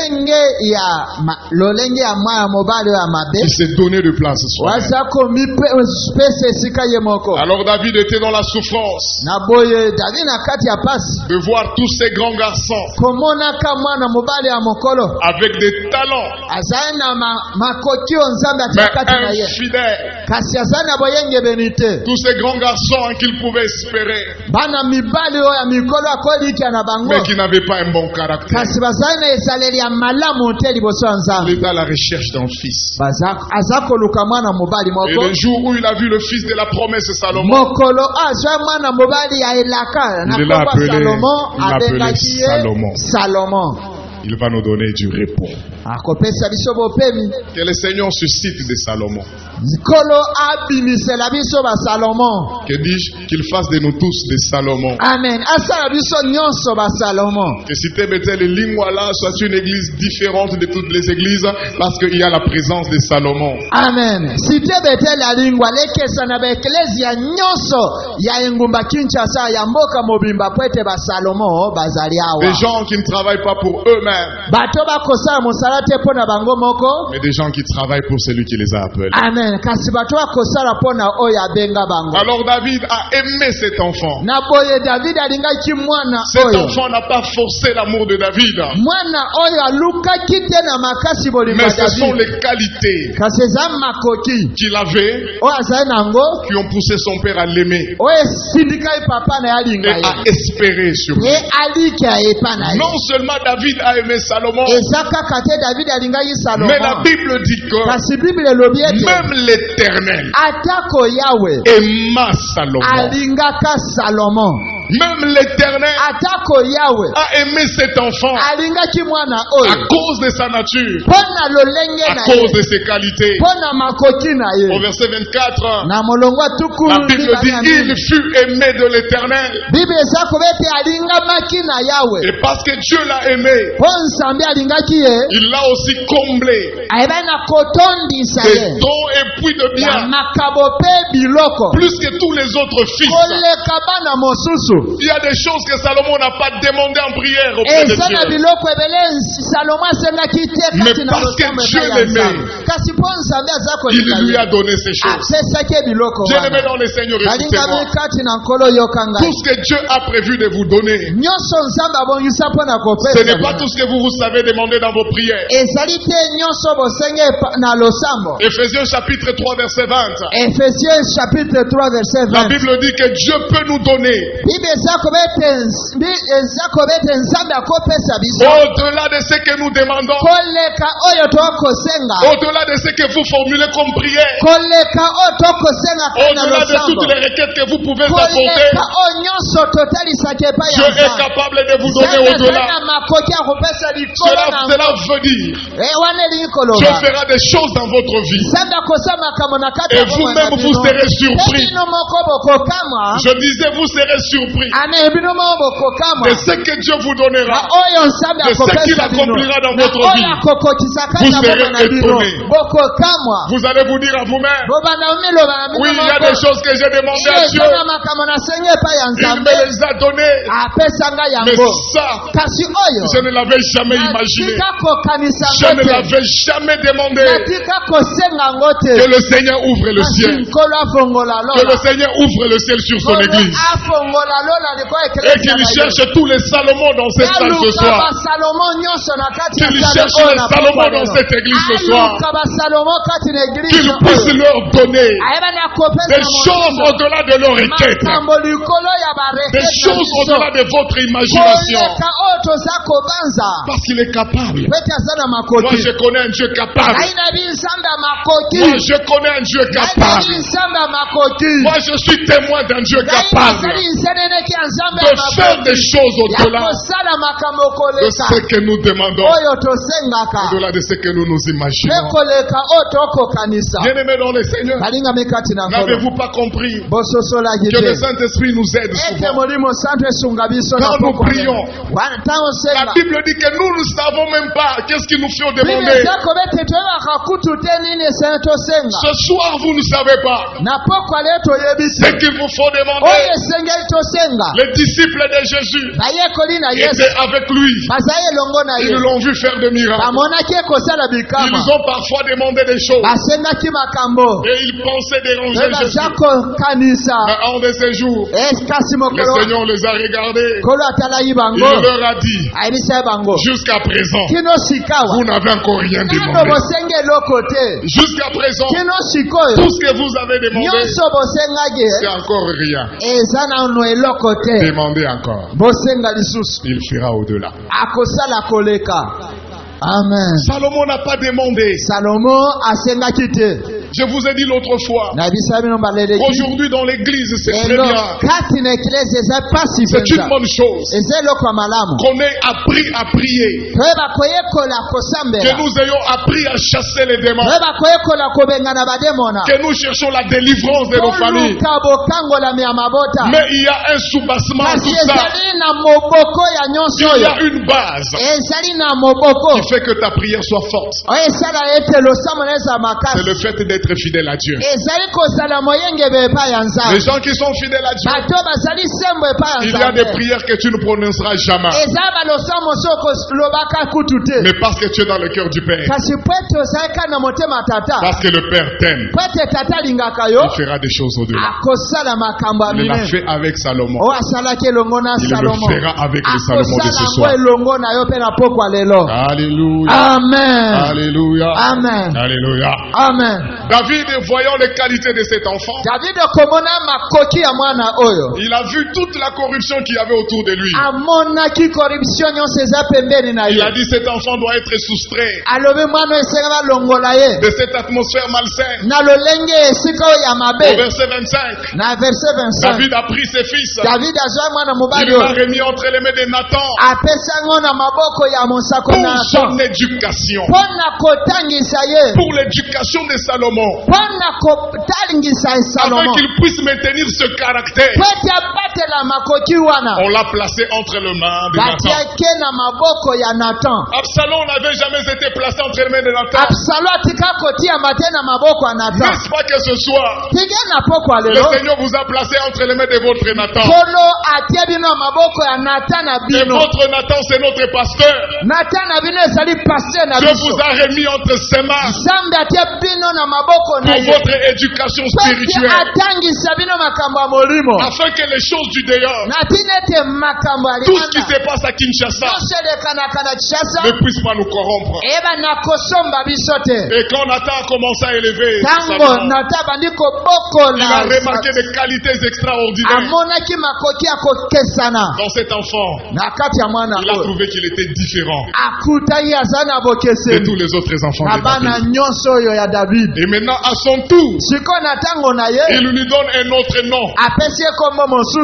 lolenge ya mwana mobali oyo ya mabe,
qui s'est donné de place soi-même.
waza komipesa esika ye moko.
Alors David était dans la souffrance
na boye David na kati ya pasi
de voir tous ces grands garçons
komonaka mwana mobali ya mokolo
avec des talents,
azali na makoki oyo Nzambe atia
mais
kati na ye,
infidèles.
kasi azali na boyengebeni te.
Tous ces grands garçons qu'il pouvait espérer,
bana mibali oyo ya mikolo akolikia na bango,
mais qui n'avaient pas un bon caractère.
kasi bazali na ezaleli ya malamu te liboso ya
Il
Nzambe.
est à la recherche d'un fils.
aza koluka mwana mobali
Et
moko,
le jour où il a vu le fils de la promesse Salomon,
mokolo azwa mwana mobali ya elaka na
Il l'a
komba
appelé-
Salomon,
il l'a appelé
abengaki ye
Salomon.
Salomon.
il va nous donner du repos.
akopesa biso bopemi.
Que le Seigneur suscite de Salomon.
nkolo abimisela biso basalomo.
Que dis-je? Qu'il fasse de nous tous des Salomon.
Amen. asala biso nyonso basalomo.
Que Cité Bethel et Lingwala soit une église différente de toutes les églises parce qu'il y a la présence de Salomon.
Amen. Cité Bethel alingwa lekesa na baeklezia nyonso ya engumba Kinshasa ya mboka mobimba pwete basalomo bazali
Des
awa.
gens qui ne travaillent pas pour eux-mêmes,
bato bakosala mosala te mpo na bango moko.
mais des gens qui travaillent pour celui qui les a appelés.
Amen. kasi bato bakosala mpo na oyo abenga bango.
Alors David a aimé cet enfant.
na boye David alingaki mwana
Cet
oyo.
enfant n'a pas forcé l'amour de David,
mwana oyo alukaki te na makasi bolingo
mais
ya
ce sont
David.
les qualités
kasi eza makoki
qu'il avait
oyo azali nango
qui ont poussé son père à l'aimer
oyo esindikaki papa na ye
et
alinga
à
ye
espérer sur lui.
ye alika epa na ye.
Non seulement David a aimé Salomon,
eza kaka te David alingaki Salomo,
mais la Bible dit que
kasi Bible elobi ete
même l'Éternel
atako Yawe
aima Salomon.
alingaka Salomo,
Même l'Éternel
atako Yawe
a aimé cet enfant
alingaki mwana
à
oyo
cause de sa nature,
mpo na lolenge
à
na
cause
ye,
de ses qualités.
mpo na makoki na
Au
ye.
verset 24,
na molongo tuku
la Bible dit il fut aimé de l'Éternel.
Bible eza kobe ete alingamaki na Yawe,
Et parce que Dieu l'a aimé,
mpo Nzambe alingaki ye,
il l'a aussi comblé
ayebaki na kotondisa
des
ye
dons et puis de
ya
biens,
makabo mpe biloko
plus que tous les autres fils.
koleka bana mosusu.
Il y a des choses que Salomon n'a pas demandé en prière auprès de
eza na
Dieu.
biloko ebele Salomo asengaki te
Mais
kati na
parce que
losambo
Dieu
epai ya
l'aimait,
Nzambe. kasi mpo Nzambe aza
Il lui a
kolinga
donné ces choses.
apesaki ye biloko
Bien-aimés
wana.
dans le Seigneur,
balingami
écoutez-moi.
kati na nkolo yoka
Tout
ngai,
ce que Dieu a prévu de vous donner,
nyonso Nzambe abongisa mpo na
ce n'est pas
kopesa
tout ce que vous savez demander dans vos prières.
ezali te nyonso bosenge na losambo.
Éphésiens chapitre 3 verset 20.
Ephésiens chapitre 3 verset
La
20.
Bible dit que Dieu peut nous donner
Bible eza kobe ete Nzambe akopesa biso
au-delà de ce que nous demandons,
koleka oyo tokosenga,
au-delà de ce que vous formulez comme prière,
koleka oyo tokosenga kati na
au-delà de
losambo,
toutes les requêtes que vous pouvez apporter.
koleka oyo nyonso totalisaka epai
Dieu
ya
est
Nzambe.
capable de vous donner
Nzambe azali
au-delà.
na makoki ya kopesa likolo
Cela
na
veut dire
wana elingi
Dieu
koloba
fera des choses dans votre vie
Nzambe akosala
Et vous-même, vous serez surpris. Je disais, vous serez surpris de ce que Dieu vous donnera, de ce qu'il accomplira dans votre vie. Vous serez étonnés. Vous allez vous dire à vous-même, oui, il y a des choses que j'ai demandées à Dieu. Il me les a données. Mais ça, je ne l'avais jamais imaginé. Je ne l'avais jamais demandé. Que le Seigneur ouvre le ciel. Que le Seigneur ouvre le ciel sur son église. Et qu'il cherche tous les Salomons dans cette salle ce soir. Qu'il cherche les Salomons dans cette église ce soir. Qu'il puisse leur donner des choses au-delà de leur requête. Des choses au-delà de votre imagination. Parce qu'il est capable. Moi je connais un Dieu capable. Moi je connais un Dieu capable. Moi je suis témoin d'un Dieu capable de faire des choses au-delà de ce que nous demandons, au-delà de ce que nous nous imaginons. Bien-aimés dans le Seigneur, n'avez-vous pas compris que le Saint-Esprit nous aide souvent? Quand nous prions, la Bible dit que nous ne savons même pas qu'est-ce qu'il nous faut demander. Ce soir, vous ne savez pas ce qu'il vous faut demander. Les disciples de Jésus étaient avec lui. Ils l'ont vu faire des miracles. Ils ont parfois demandé des choses. Et ils pensaient déranger Jésus. Mais un de ces jours, le Seigneur les a regardés. Il leur a dit, jusqu'à présent, vous n'avez encore rien demandé. Jusqu'à présent, tout ce que vous avez demandé, c'est encore rien. Demandez encore. Il fera au-delà.
Amen.
Salomon n'a pas demandé. Je vous ai dit l'autre fois, aujourd'hui dans l'église c'est très bien. C'est une bonne chose qu'on ait appris à prier, que nous ayons appris à chasser les démons, que nous cherchons la délivrance de nos familles. Mais il y a un soubassement à tout ça. Il y a une base qui fait que ta prière soit forte. C'est le fait d'être fidèle à Dieu. Les gens qui sont fidèles à Dieu, il y a des prières que tu ne prononceras jamais. Mais parce que tu es dans le cœur du Père, parce que le Père t'aime, il fera des choses au-delà. Il l'a fait avec Salomon. Il le fera avec les Salomon de ce soir. Alléluia.
Amen.
Alléluia.
Amen.
Alléluia.
Amen.
David, voyant les qualités de cet enfant, il a vu toute la corruption qu'il y avait autour de lui. Il a dit cet enfant doit être soustrait de cette atmosphère malsaine. Au verset 25, David a pris ses fils. Il l'a remis entre les mains de Nathan pour son éducation, pour l'éducation de Salomon, afin qu'il puisse maintenir ce caractère. On l'a placé entre les mains de Nathan. Absalom n'avait jamais été placé entre les mains de Nathan. N'est-ce pas que ce soir, le Seigneur vous a placé entre les mains de votre Nathan. Et votre Nathan, c'est notre pasteur. Dieu vous a remis entre ses mains pour votre éducation spirituelle, afin que les choses du dehors, tout ce qui se passe à Kinshasa, ne puisse pas nous corrompre. Et quand Nathan a commencé à élever Salomon, il a remarqué des qualités extraordinaires dans cet enfant. Il a trouvé qu'il était différent de tous les autres enfants de David. Et maintenant, à son tour, il lui donne un autre nom.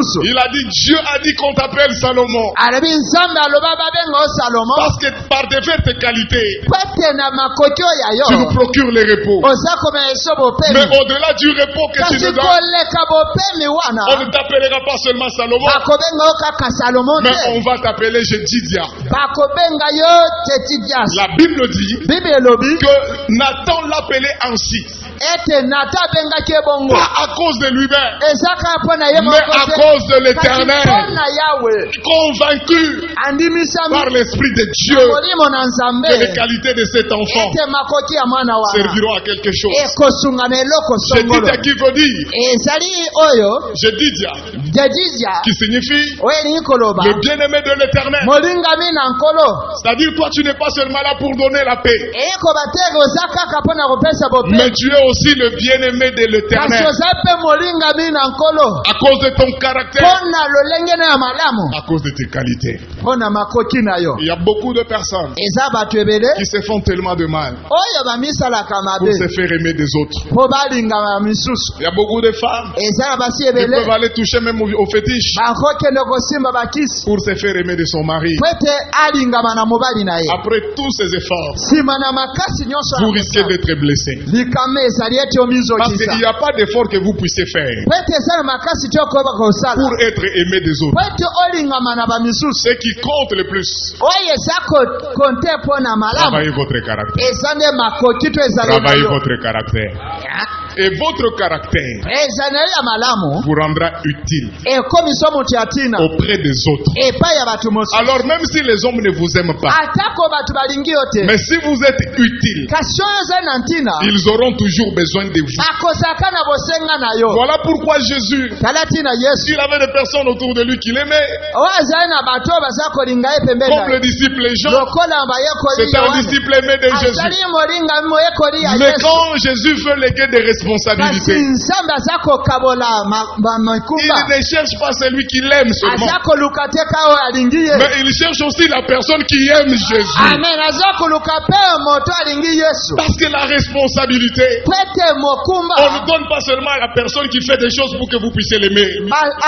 misusu.
Il a dit, Dieu a dit qu'on t'appelle Salomon.
Alobi nzambe aloba babenga o Salomo.
Parce que par tes qualités,
Kwete na makoki oyo ya
tu nous
yo.
procures les repos.
Oza komeso bopemi.
Mais au-delà du repos que tu
Kasi
nous donnes,
koleka bopemi
on
wana.
ne t'appellera pas seulement Salomon,
Bakobenga yo kaka Salomo
mais
te.
on va t'appeler Jedidia.
Bakobenga yo Tetidias.
La Bible dit
Bible elobi
que Nathan l'appelait ainsi,
ete nata abengaki ebongo.
pas à cause de lui-même,
Ezaka mpo na ye
mais à
moko te.
cause de
Kasi
l'Éternel,
mpo na Yawe.
convaincu
Andimisami.
par l'Esprit de Dieu
Molimo na Nzambe.
que les qualités de cet enfant
Ete makoki ya mwana wana.
serviront à quelque chose.
Ekosunga na eloko songolo.
Jedidia qui veut dire,
Ezali oyo
Jedidia,
Jedidya
qui signifie
oyo elingi koloba
le bien-aimé de l'Éternel.
molingami na nkolo.
C'est-à-dire, toi, tu n'es pas seulement là pour donner la paix,
Eyikoba te oza kaka mpo na kopesa
mais
bope.
tu es aussi le bien-aimé de
Kasi
l'Éternel.
oza mpe molingami na nkolo
À cause de ton caractère,
mpo na lolenge na ya malamu
à cause de tes qualités.
mpo na makoki na yo.
Il y a beaucoup de personnes
Eza bato ebele
qui se font tellement de mal
oyo bamisalaka
pour
mabe
se faire aimer des autres.
mpo balingama misusu.
Il y a beaucoup de femmes
Eza na basi
qui peuvent
ebele
aller toucher même au fétiche
bakokende kosimba bakisi
pour se faire aimer de son mari.
mpo ete alingama na mobali na ye.
Après tous ces efforts,
nsima na makasi nyonso
vous
ya
risquez
kosala,
d'être blessé.
likama ezali ete
Parce
omizokisa
qu'il n'y a pas d'effort que vous puissiez faire
mpo ete eza na makasi te okoba kosala
pour être aimé des autres.
mpo ete olingama na bamisusu.
Ce qui compte le plus,
oyo eza konte mpo na malamu
travaillez votre caractère.
eza nde makoki to ezali
Travaillez
nayo.
votre caractère. Et votre caractère
eza nayo ya malamu
vous rendra utile
ekomisa moto ya ntina
auprès des autres.
epai ya bato mosusu.
Alors même si les hommes ne vous aiment pas,
atako bato balingi yo te,
mais si vous êtes utile,
kasi oyo ozali na ntina
ils auront toujours besoin de vous.
akozalaka na bosenga na yo.
Voilà pourquoi Jésus,
tala ntina yesu
il avait des personnes autour de lui qu'il aimait,
oyo azali na bato oyo baza kolinga ye pembeni
comme
na
le
ye
disciple Jean.
lokola bayekoli
C'est un
yohane
disciple aimé de Jésus.
azali molingami moyekoli ya
Mais
yesu.
quand Jésus veut léguer des
kasi
responsabilités,
nzambe aza kokabola
il
makumba
ne cherche pas celui qui l'aime seulement,
aza koluka te ka oyo alingi ye.
mais il cherche aussi la personne qui aime Jésus.
amen aza koluka mpe moto alingi yesu
Parce que la responsabilité,
po ete
on ne
mokumba
donne pas seulement à la personne qui fait des choses pour que vous puissiez l'aimer,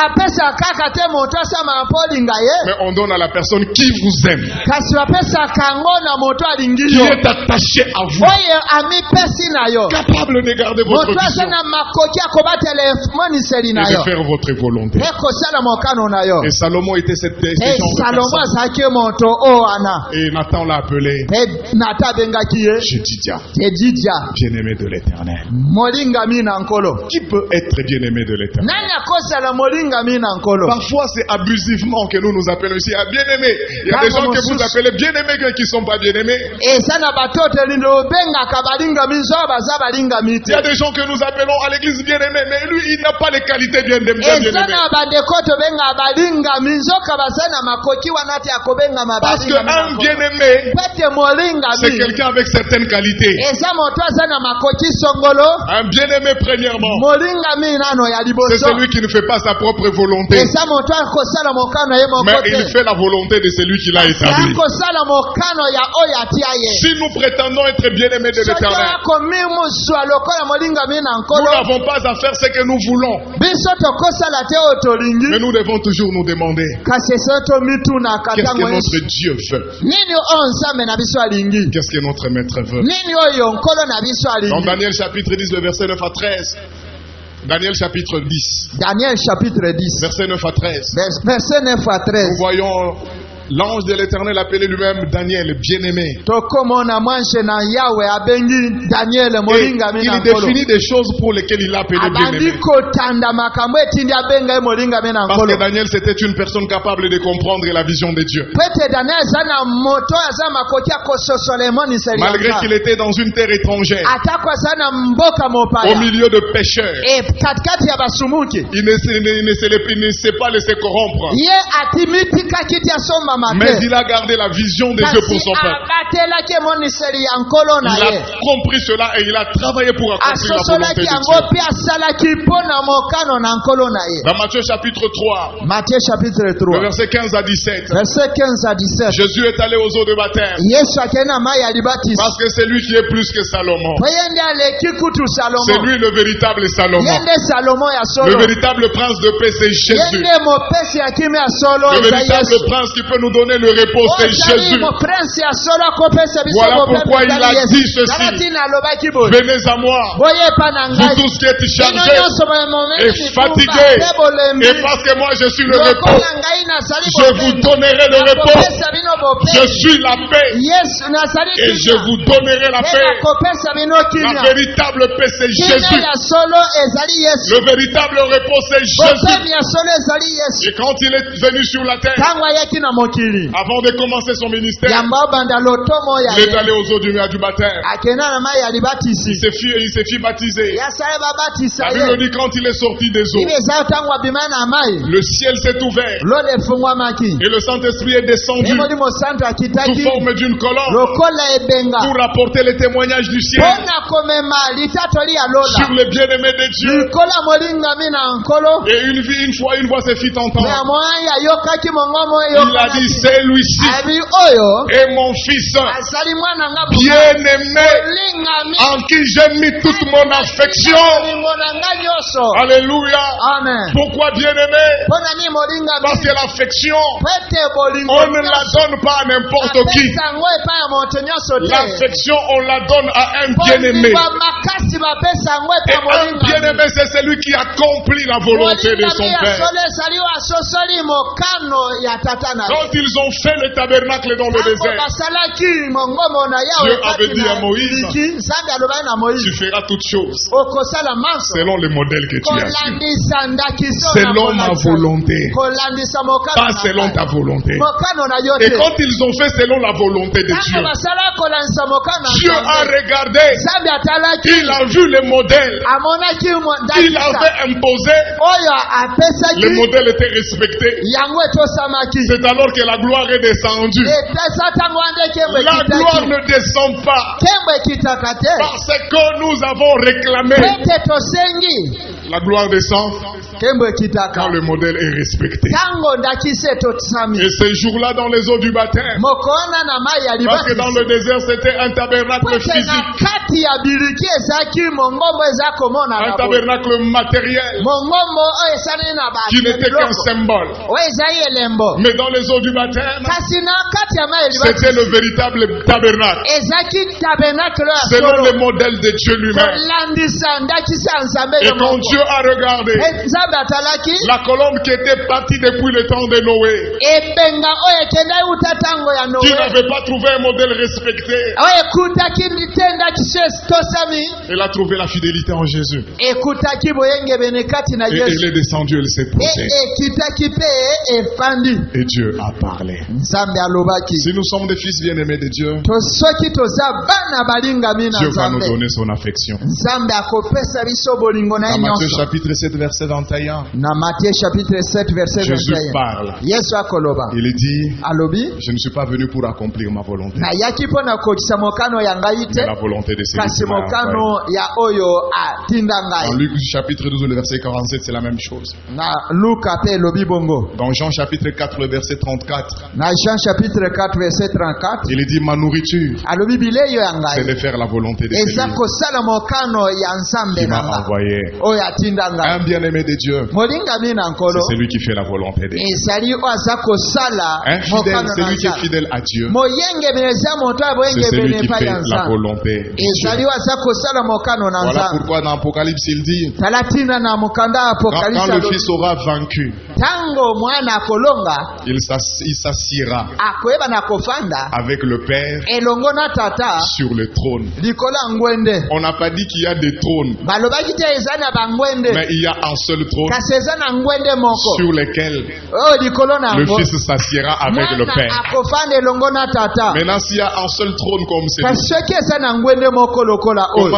apesa kaka te moto asamaka mpo olinga ye,
mais on donne à la personne qui vous aime,
kasi bapesaka yango na moto alingi
qui
yo
est attaché à vous,
oyo amipesi na yo,
capable de garder votre
moto aza
vision
na makoki akobatela emoniseli
et
na
de
yo
faire votre volonté.
mpe kosala mokano na yo.
Et Salomon était ce
e
genre de
salomo
personne.
azalaki moto oyo wana,
Et Nathan l'a appelé
mpe nata abengaki ye
Jedidia,
Jedidya,
bien-aimé de l'Éternel.
molingami na nkolo.
Qui peut être bien-aimé de l'Éternel?
nani akosala molingami na nkolo?
Parfois, c'est abusivement que nous nous appelons ici à bien-aimé. Il y a des gens que vous appelez bien-aimés qui ne sont pas bien-aimés.
eza na batoto lindo obengaka balingami nzo baza balingami
Il y a
te.
des gens que nous appelons à l'église bien-aimés, mais lui, il n'a pas les qualités bien-aimé.
eza na bandeko tobenga balingami nzoka baza na makoki wana te akobengama
Parce
balingami na
qu'un
nkolo.
bien-aimé,
pete
c'est
molingami
quelqu'un avec certaines qualités.
eza moto aza na makoki songolo.
Un bien-aimé, premièrement,
molingami nano ya
c'est
liboso
celui qui ne fait pas sa propre volonté,
eza moto akosala mokano ye
mais
moko
il
te,
fait la volonté de celui qui l'a établi.
akosala mokano ya oyo atia ye.
Si nous prétendons être bien-aimés de
soki
l'Éternel,
akomi muswa lokola molingami na
nous
nkolo,
n'avons pas à faire ce que nous voulons,
biso tokosala te oyo tolingi,
mais nous devons toujours nous demander
kasi eso tomitunaka
qu'est-ce que
ntango
notre
yesu
Dieu veut,
nini oyo nzambe na biso alingi,
qu'est-ce que notre Maître veut.
nini oyo nkolo na biso
Dans
alingi.
Daniel chapitre 10, le verset 9 à 13. Daniel chapitre 10,
Daniel chapitre 10
verset 9 à 13.
verset 9 à 13.
Nous voyons l'ange de l'Éternel appelé lui-même Daniel, bien-aimé.
tokomona mwanshe na yawe abengi Daniel
Et
molingami na
il
nkolo,
définit des choses pour lesquelles il l'a appelé
abandi
bien-aimé.
kotanda makambo etindi abenga ye molingami na
Parce
nkolo.
que Daniel, c'était une personne capable de comprendre la vision de Dieu.
pete Daniel aza na moto aza makoki akososola emoniseli ya
Malgré qu'il
Nzambe.
était dans une terre étrangère,
atako aza na mboka
au
mopaya
milieu de pécheurs,
katikati ya basumuki,
il ne s'est pas laissé corrompre.
ye atimitikaki ti asomba
Mais il a gardé la vision de Dieu pour son peuple.
abatelaki emoniseli ya nkolo na
Il a
ye
compris cela et il a travaillé pour accomplir la volonté
asosolaki
de
yango
Dieu.
mpe asalaki mpo na mokano na nkolo na ye.
Dans Matthieu chapitre 3,
Matthieu chapitre
le
3
verset 15 à 17,
verset 15 à 17
Jésus est allé aux eaux de baptême
yesu akende na mai ya libatisi
parce que c'est lui qui est plus que Salomon.
po ye nde aleki kutu
C'est
salomo
lui le véritable Salomon.
ye nde salomo ya
Le
solo
véritable prince de paix, c'est
ye
Jésus.
nde mopesi ya kimia ya solo
Le
eza
véritable
yesu
prince qui peut nous donner le repos, c'est
ozali
Jésus.
moprince ya solo akopesa biso
Voilà
bopembe
pourquoi il
ezali
a dit
yesu
ceci.
tala ntina alobaki boye
Venez à moi,
boye epa na
vous
ngai
tous qui êtes
bino
chargés
nyonso bomemi
et fatigués,
mpe bolembi
et parce que moi je suis le repos,
lokola ngai nazali
je vous donnerai le repos.
nakopesa bino
Je
bopembe
suis la paix
yesu nazali
et je vous donnerai la
mpe
paix.
nakopesa bino
La
kimia
véritable paix, c'est
kimia
Jésus.
ya solo ezali yesu
Le véritable repos, c'est Jésus.
bopemi ya solo ezali yesu
Et quand il est venu sur la terre,
ntango ayaki na mokili
avant de commencer son ministère,
yamba obanda lotomo ya
il est
ye
allé aux eaux du baptême.
akenda na mai ya libatisi
Il s'est fait baptiser.
yasala babatisa
La Bible
ye
dit quand il est sorti des eaux,
ibi eza ntango abima na mai
le ciel s'est ouvert
lola efungwamaki
et le Saint-Esprit est descendu
emolimo santo
sous
akitaki
forme d'une colombe
lokola ebenga
pour apporter les témoignages du ciel
mpo na komema litatoli ya
sur
lola
les bien-aimés de Dieu.
likola molingami na nkolo
Et une voix s'est fit
me
entendre.
moi ayokaki mongomo
Il a dit, celui-ci
abi oyo
est mon fils
azali mwana nga
bien-aimé
molingami
en qui j'ai mis toute mon affection.
bolingo na nga nyonso
Alléluia.
amen
Pourquoi bien-aimé?
mpo na nini molingami
Parce que l'affection,
po ete bolingo
on ne la donne pas à n'importe qui.
apesa yango epai ya moto nyonso te
L'affection, on la donne à un bien-aimé.
bolingo makasi bapesa yango
Et
epai ya
un
molingami
bien-aimé, c'est celui qui accomplit la volonté de son
molingami ya
Père.
solo ezali oyo asosoli mokano ya tata na ye
Quand ils ont fait le tabernacle dans le
ntango
désert,
basalaki mongomo na yawe
Dieu avait
kati
dit
na
à Moïse,
biliki nzambe alobaki na
tu
moïse
feras toutes choses
okosala manso
selon le modèle que tu as su.
kolandisa ndakiso
Selon ma volonté,
kolandisa mokano
pas
na
selon
ngai.
ta volonté.
mokano na yo
Et
te
quand ils ont fait selon la volonté de
ntango
Dieu,
basalaki kolandisa mokano na
Dieu a
Nzambe,
regardé,
nzambe atalaki
il a vu les modèles,
amonaki
il
ndakisa
avait imposé,
oyo apesaki
les modèles étaient respectés.
yango etosamaki
C'est alors que la gloire est descendue.
epesa ntango ande kembo
La gloire
ekitaki
ne descend pas
kembo ekitaka te
parce que nous avons réclamé.
ete tosengi
La gloire descend
kembo ekitaka
quand le modèle est respecté.
ntango ndakisa etosami
Et ces jours-là, dans les eaux du baptême,
mokoona na mai ya
parce que dans le
libatisi
désert, c'était un tabernacle
kwete na
physique,
kati ya biliki ezalaki mongombo eza
un
komonana boye.
tabernacle matériel
mongombo oyo esaleli na
qui n'était qu'un
biloko
symbole.
oyo ezali elembo
Mais dans les eaux du baptême,
kasi na kati ya mai ya
c'était le
libatisi
véritable tabernacle,
ezalaki tabernacle ya
selon
solo
le modèle de Dieu lui-même.
kolandisa ndakisa ya nzambe
Et
yo
quand
moko
Dieu a regardé
nzambe atalaki
la colombe qui était partie depuis le temps de Noé,
ebenga oyo ekenda euta ntango ya
qui
noe
n'avait pas trouvé un modèle respecté,
oyo ekutaki te ndakiso tosami
elle a trouvé la fidélité en Jésus.
ekutaki boyengebene kati na
Et
yesu
elle est descendue, elle s'est posée.
ekitaki mpe efandi
Et Dieu a parlé.
nzambe alobaki
Si nous sommes des fils bien-aimés de Dieu,
soki toza bana balingami na
Dieu va nous
nzambe
donner son affection.
nzambe akopesa biso bolingo na ye
Dans Matthieu
nyonso
chapitre 7, verset 21,
na matthieu chapitre 7 verset
Jésus
21
parle.
yesu akoloba
Il dit,
alobi
je ne suis pas venu pour accomplir ma volonté,
nayaki mpo na kokisa mokano ya ngai
mais
te
la volonté de celui
kasi
qui m'a envoyé.
mokano ya oyo atinda
Dans
ngai
Luc chapitre 12, le verset 47, c'est la même chose.
na luka mpe elobi bongo
Dans Jean chapitre 4, le verset 34,
na jean chapitre 4 verset 34
il dit, ma nourriture,
alobi bileyo ya
c'est
ngai
de faire la volonté de
eza
celui
kosala mokano ya nzambe
qui
na
m'a
nga
envoyé.
oyo atinda ngai
Un bien-aimé de Dieu,
molingami na nkolo
c'est celui qui fait la volonté de Dieu.
ezali oyo aza kosala
Un fidèle,
mokano na
celui qui est
nzambe
fidèle à Dieu,
moyengebene eza moto oyo
c'est celui
boyengebene
qui
epai
fait
ya
la
nzambe
volonté de
ezali
Dieu.
oyo aza kosala mokano na
Voilà
nzambe
pourquoi dans Apocalypse il dit,
tala ntina na mokanda ya
quand
apokalipsi
le
alobi,
Fils aura vaincu,
ntango mwana akolonga
il s'assiera
akoyeba na kofanda
avec le Père
elongo na tata
sur le trône.
likolo ya ngwende
On n'a pas dit qu'il y a des trônes,
balobaki te eza na bangwende
mais il y a un seul trône
kasi eza na ngwende moko
sur lequel
oyo likolo na
le
yango
Fils s'assiera avec le
mwana
Père.
akofanda elongo na tata
Maintenant, s'il y a un seul trône comme celui,
kasi soki eza na ngwende moko lokola oyo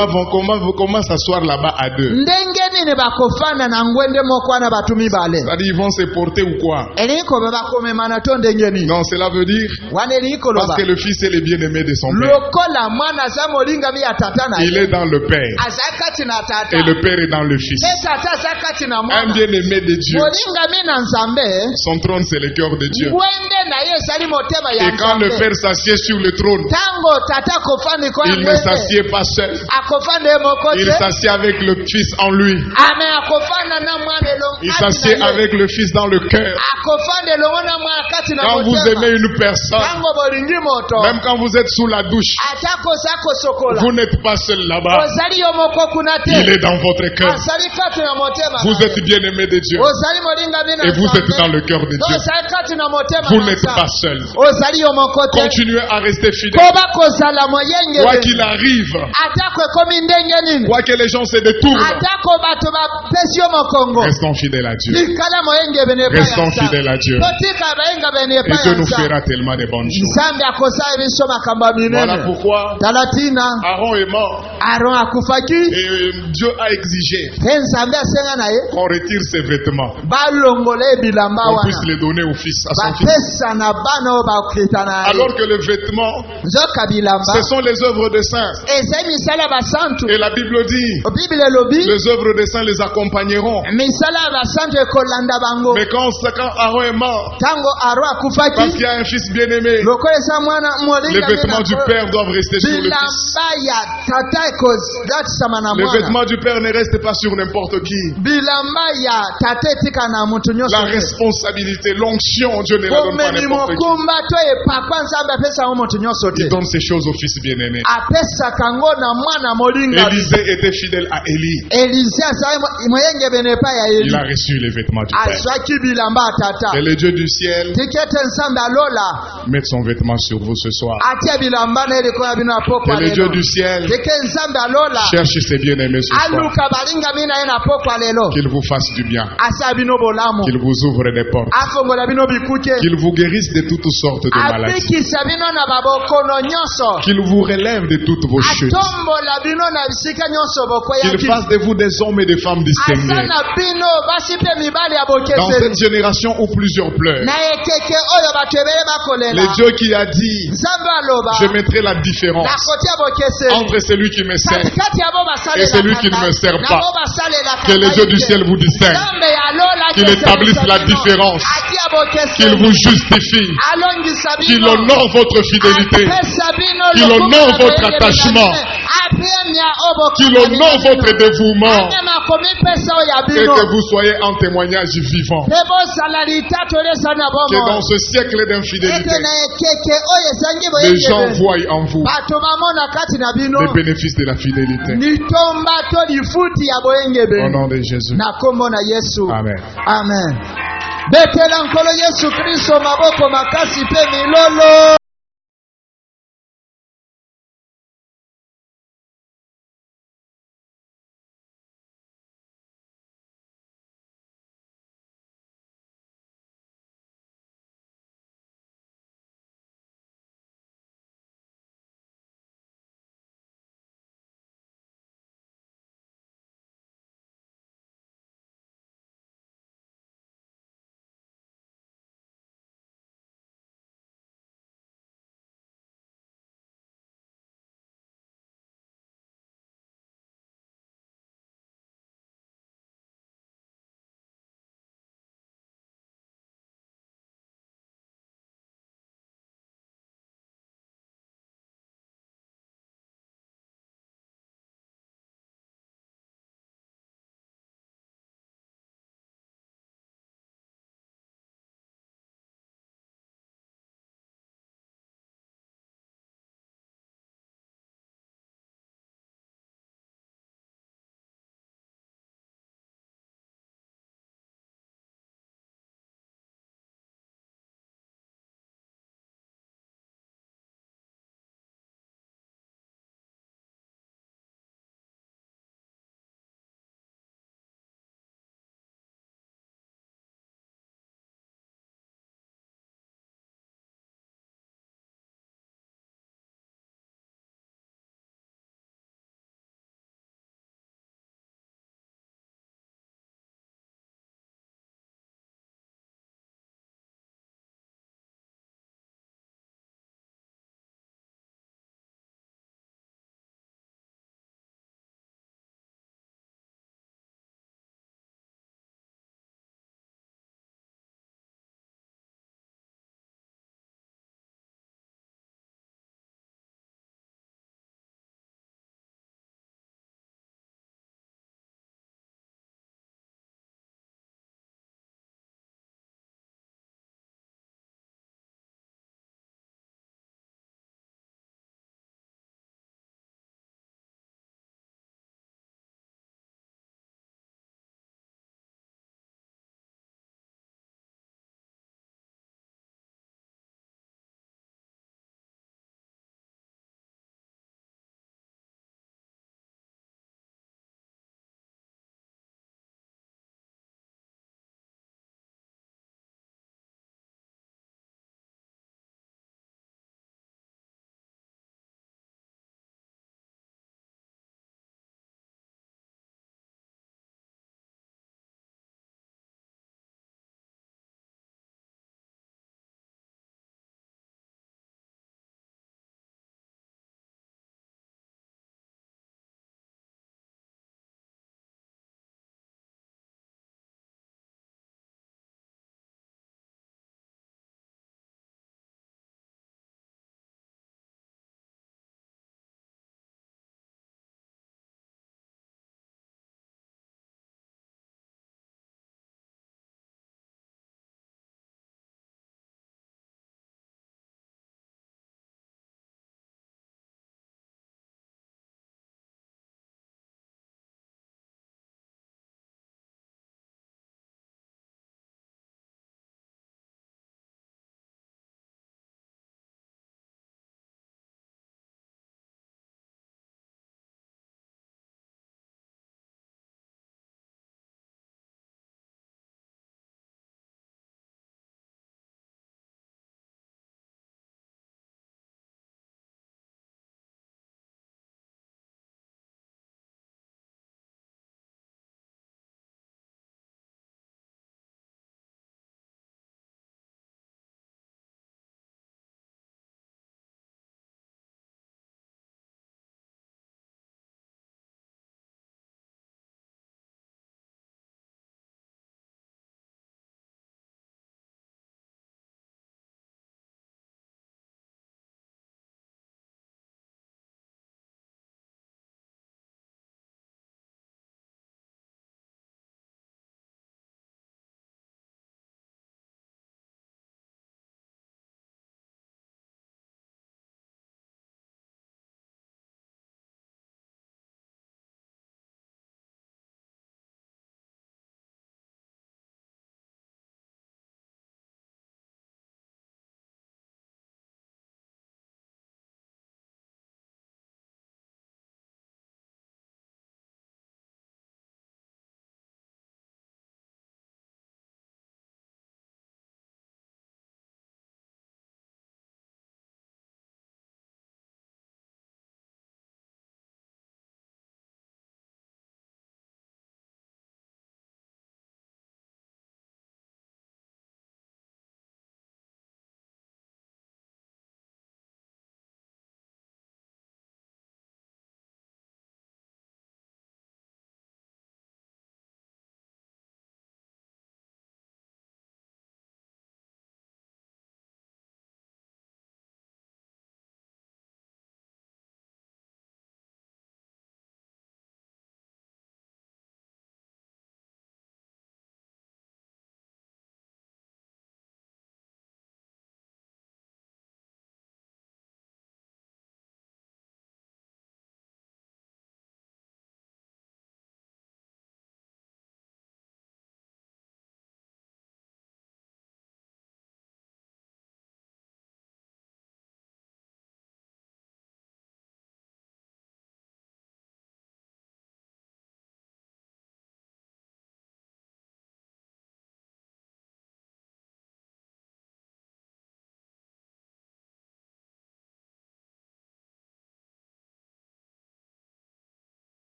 comment s'asseoir là-bas à deux?
ndenge nini bakofana na ngwende mokwana batumi bale
C'est-à-dire, ils vont se porter ou quoi?
eliko bakomemana to ndenge nini
Non, cela veut dire
wana eliko
parce
loba
que le fils est le bien-aimé de son père.
lokola mwana za molinga mi ya tata na
Il est dans le père
azakati na tata
et le père est dans le fils.
e tata azakati na
Un
mwana
bien-aimé de Dieu,
molinga mi na nzambe
son trône c'est le cœur de Dieu.
ngwende na ye ezali motema ya
Et quand le
nzambe
père s'assied sur le trône,
tango tata akofandi ko ya
il ne
ngwende
s'assied pas seul.
akofanda ye moko
Il
te
s'assied avec le fils en lui.
ame akofanda na mwana elongo
Il s'assied avec le fils dans le cœur.
akofanda elongo na mwana kati na
Quand vous
motema
aimez une personne,
tango bolingi moto
même quand vous êtes sous la douche,
atako zako sokola
vous n'êtes pas seul là-bas.
ozali yo moko kuna
Il
te
est dans votre cœur.
azali kati na motema
Vous
na
êtes
ye.
bien-aimé de Dieu.
ozali molinga mi na
Et vous êtes
Nzambe.
dans le cœur de Dieu.
ozali kati na motema
Vous
na
n'êtes
Nzambe.
pas seul.
ozali yo moko te
Continuez à rester fidèle.
koba kozala
Quoi
moyengele
qu'il arrive,
atako ekomi ndenge nini
quoi que les gens se détournent,
atako bato bapesi yo mokongo
restons fidèles à Dieu.
likala moyengebene epai ya
Restons fidèles à Dieu.
totika bayengebene
Et
epai
Dieu
ya
nous
Nzambe.
fera tellement de bonnes choses.
nzambe akosala biso makambo ya
Voilà
minene
pourquoi
talatina
Aaron est mort.
aron akufaki
Et Dieu a exigé
mpe nzambe asenga na ye
qu'on retire ses vêtements,
balongola ebilamba
qu'on
wana
puisse les donner au fils, à son fils.
bapesa na bana oyo bakita na ye
Alors que le vêtement,
nzoka bilamba
ce sont les œuvres des saints.
ezali misala ya basantu
Et la Bible dit,
biblia elobi
les œuvres des saints les accompagneront.
misala ya basantu ekolanda bango
Mais quand Aaron est mort,
ntango aro
parce
akufaki
qu'il y a un fils bien-aimé,
lokola eza mwana
les
molinga
vêtements du père doivent rester sur le fils.
bilamba ya tata ekozatisama na
Les
mwana
vêtements du père ne restent pas sur n'importe qui.
bilamba ya tata etika na moto nyonso
La
te.
responsabilité, l'onction, Dieu ne la donne pas à
bomemi
n'importe qui.
mokumba to epakwa nzambe apesango moto nyonso te
Il donne ces choses au fils bien-aimé.
apesaka ngo na mwana molinga
Élisée était fidèle à Élie.
elize azali moyengebene epai ya
Il
eli
a reçu les vêtements du père.
azwaki bilamba ya tata
Et le Dieu du ciel
tikete nzambe alola
mette son vêtement sur vous ce soir.
atia bilamba na eliko ya bino ya pokwa
Et le Dieu
lelo
du ciel
tike nzambe alola
cherche ses bien-aimés ce soir.
aluka balingami na ye na pokwa lelo
Qu'il vous fasse du bien.
asala bino bolamu
Qu'il vous ouvre des portes.
afongola bino bikuke
Qu'il vous guérisse de toutes sortes de maladies.
abikisa bino na babokono nyonso
Qu'il vous relève de toutes vos chutes.
atombola bino na bisika nyonso
Qu'il
bokweyaki
fasse de vous des hommes et des femmes
asa
distingués.
na bino basi mpe mibali ya
Dans
bokeseli
cette génération où plusieurs pleurent,
na ekeke oyo bato ebele bakolela
le Dieu qui a dit,
nzambe aloba
je mettrai la différence
nakotia bokeseli
entre celui qui me sert
katikati ya bo
et celui qui ne me sert
na
pas.
bo basalelaka
Que le Dieu du ciel vous distingue,
nzambe alola
qu'il établisse la différence,
atia
qu'il
bokeseli
vous justifie,
alongisa bino
qu'il honore votre fidélité,
apesa bino
qu'il
lokumu
honore
na
votre
boyengebena
attachement,
apemia oyo
qu'il
bokanga
honore
bino.
votre dévouement
Amema komipesa oyo ya
et
bino
que vous soyez en témoignage vivant.
mpe bozala litato lesa na
Que
bomo
dans ce siècle
ete
d'infidélité,
na ekeke oyo ezangi
les gens
boyengebena
voient en vous
bato bamona kati na bino
les bénéfices de la fidélité.
litomba to lifuti ya
Au
boyengebena
nom de Jésus.
na kombo na yesu
Amen.
amen betela nkolo yesu kristo maboko makasi mpe milolo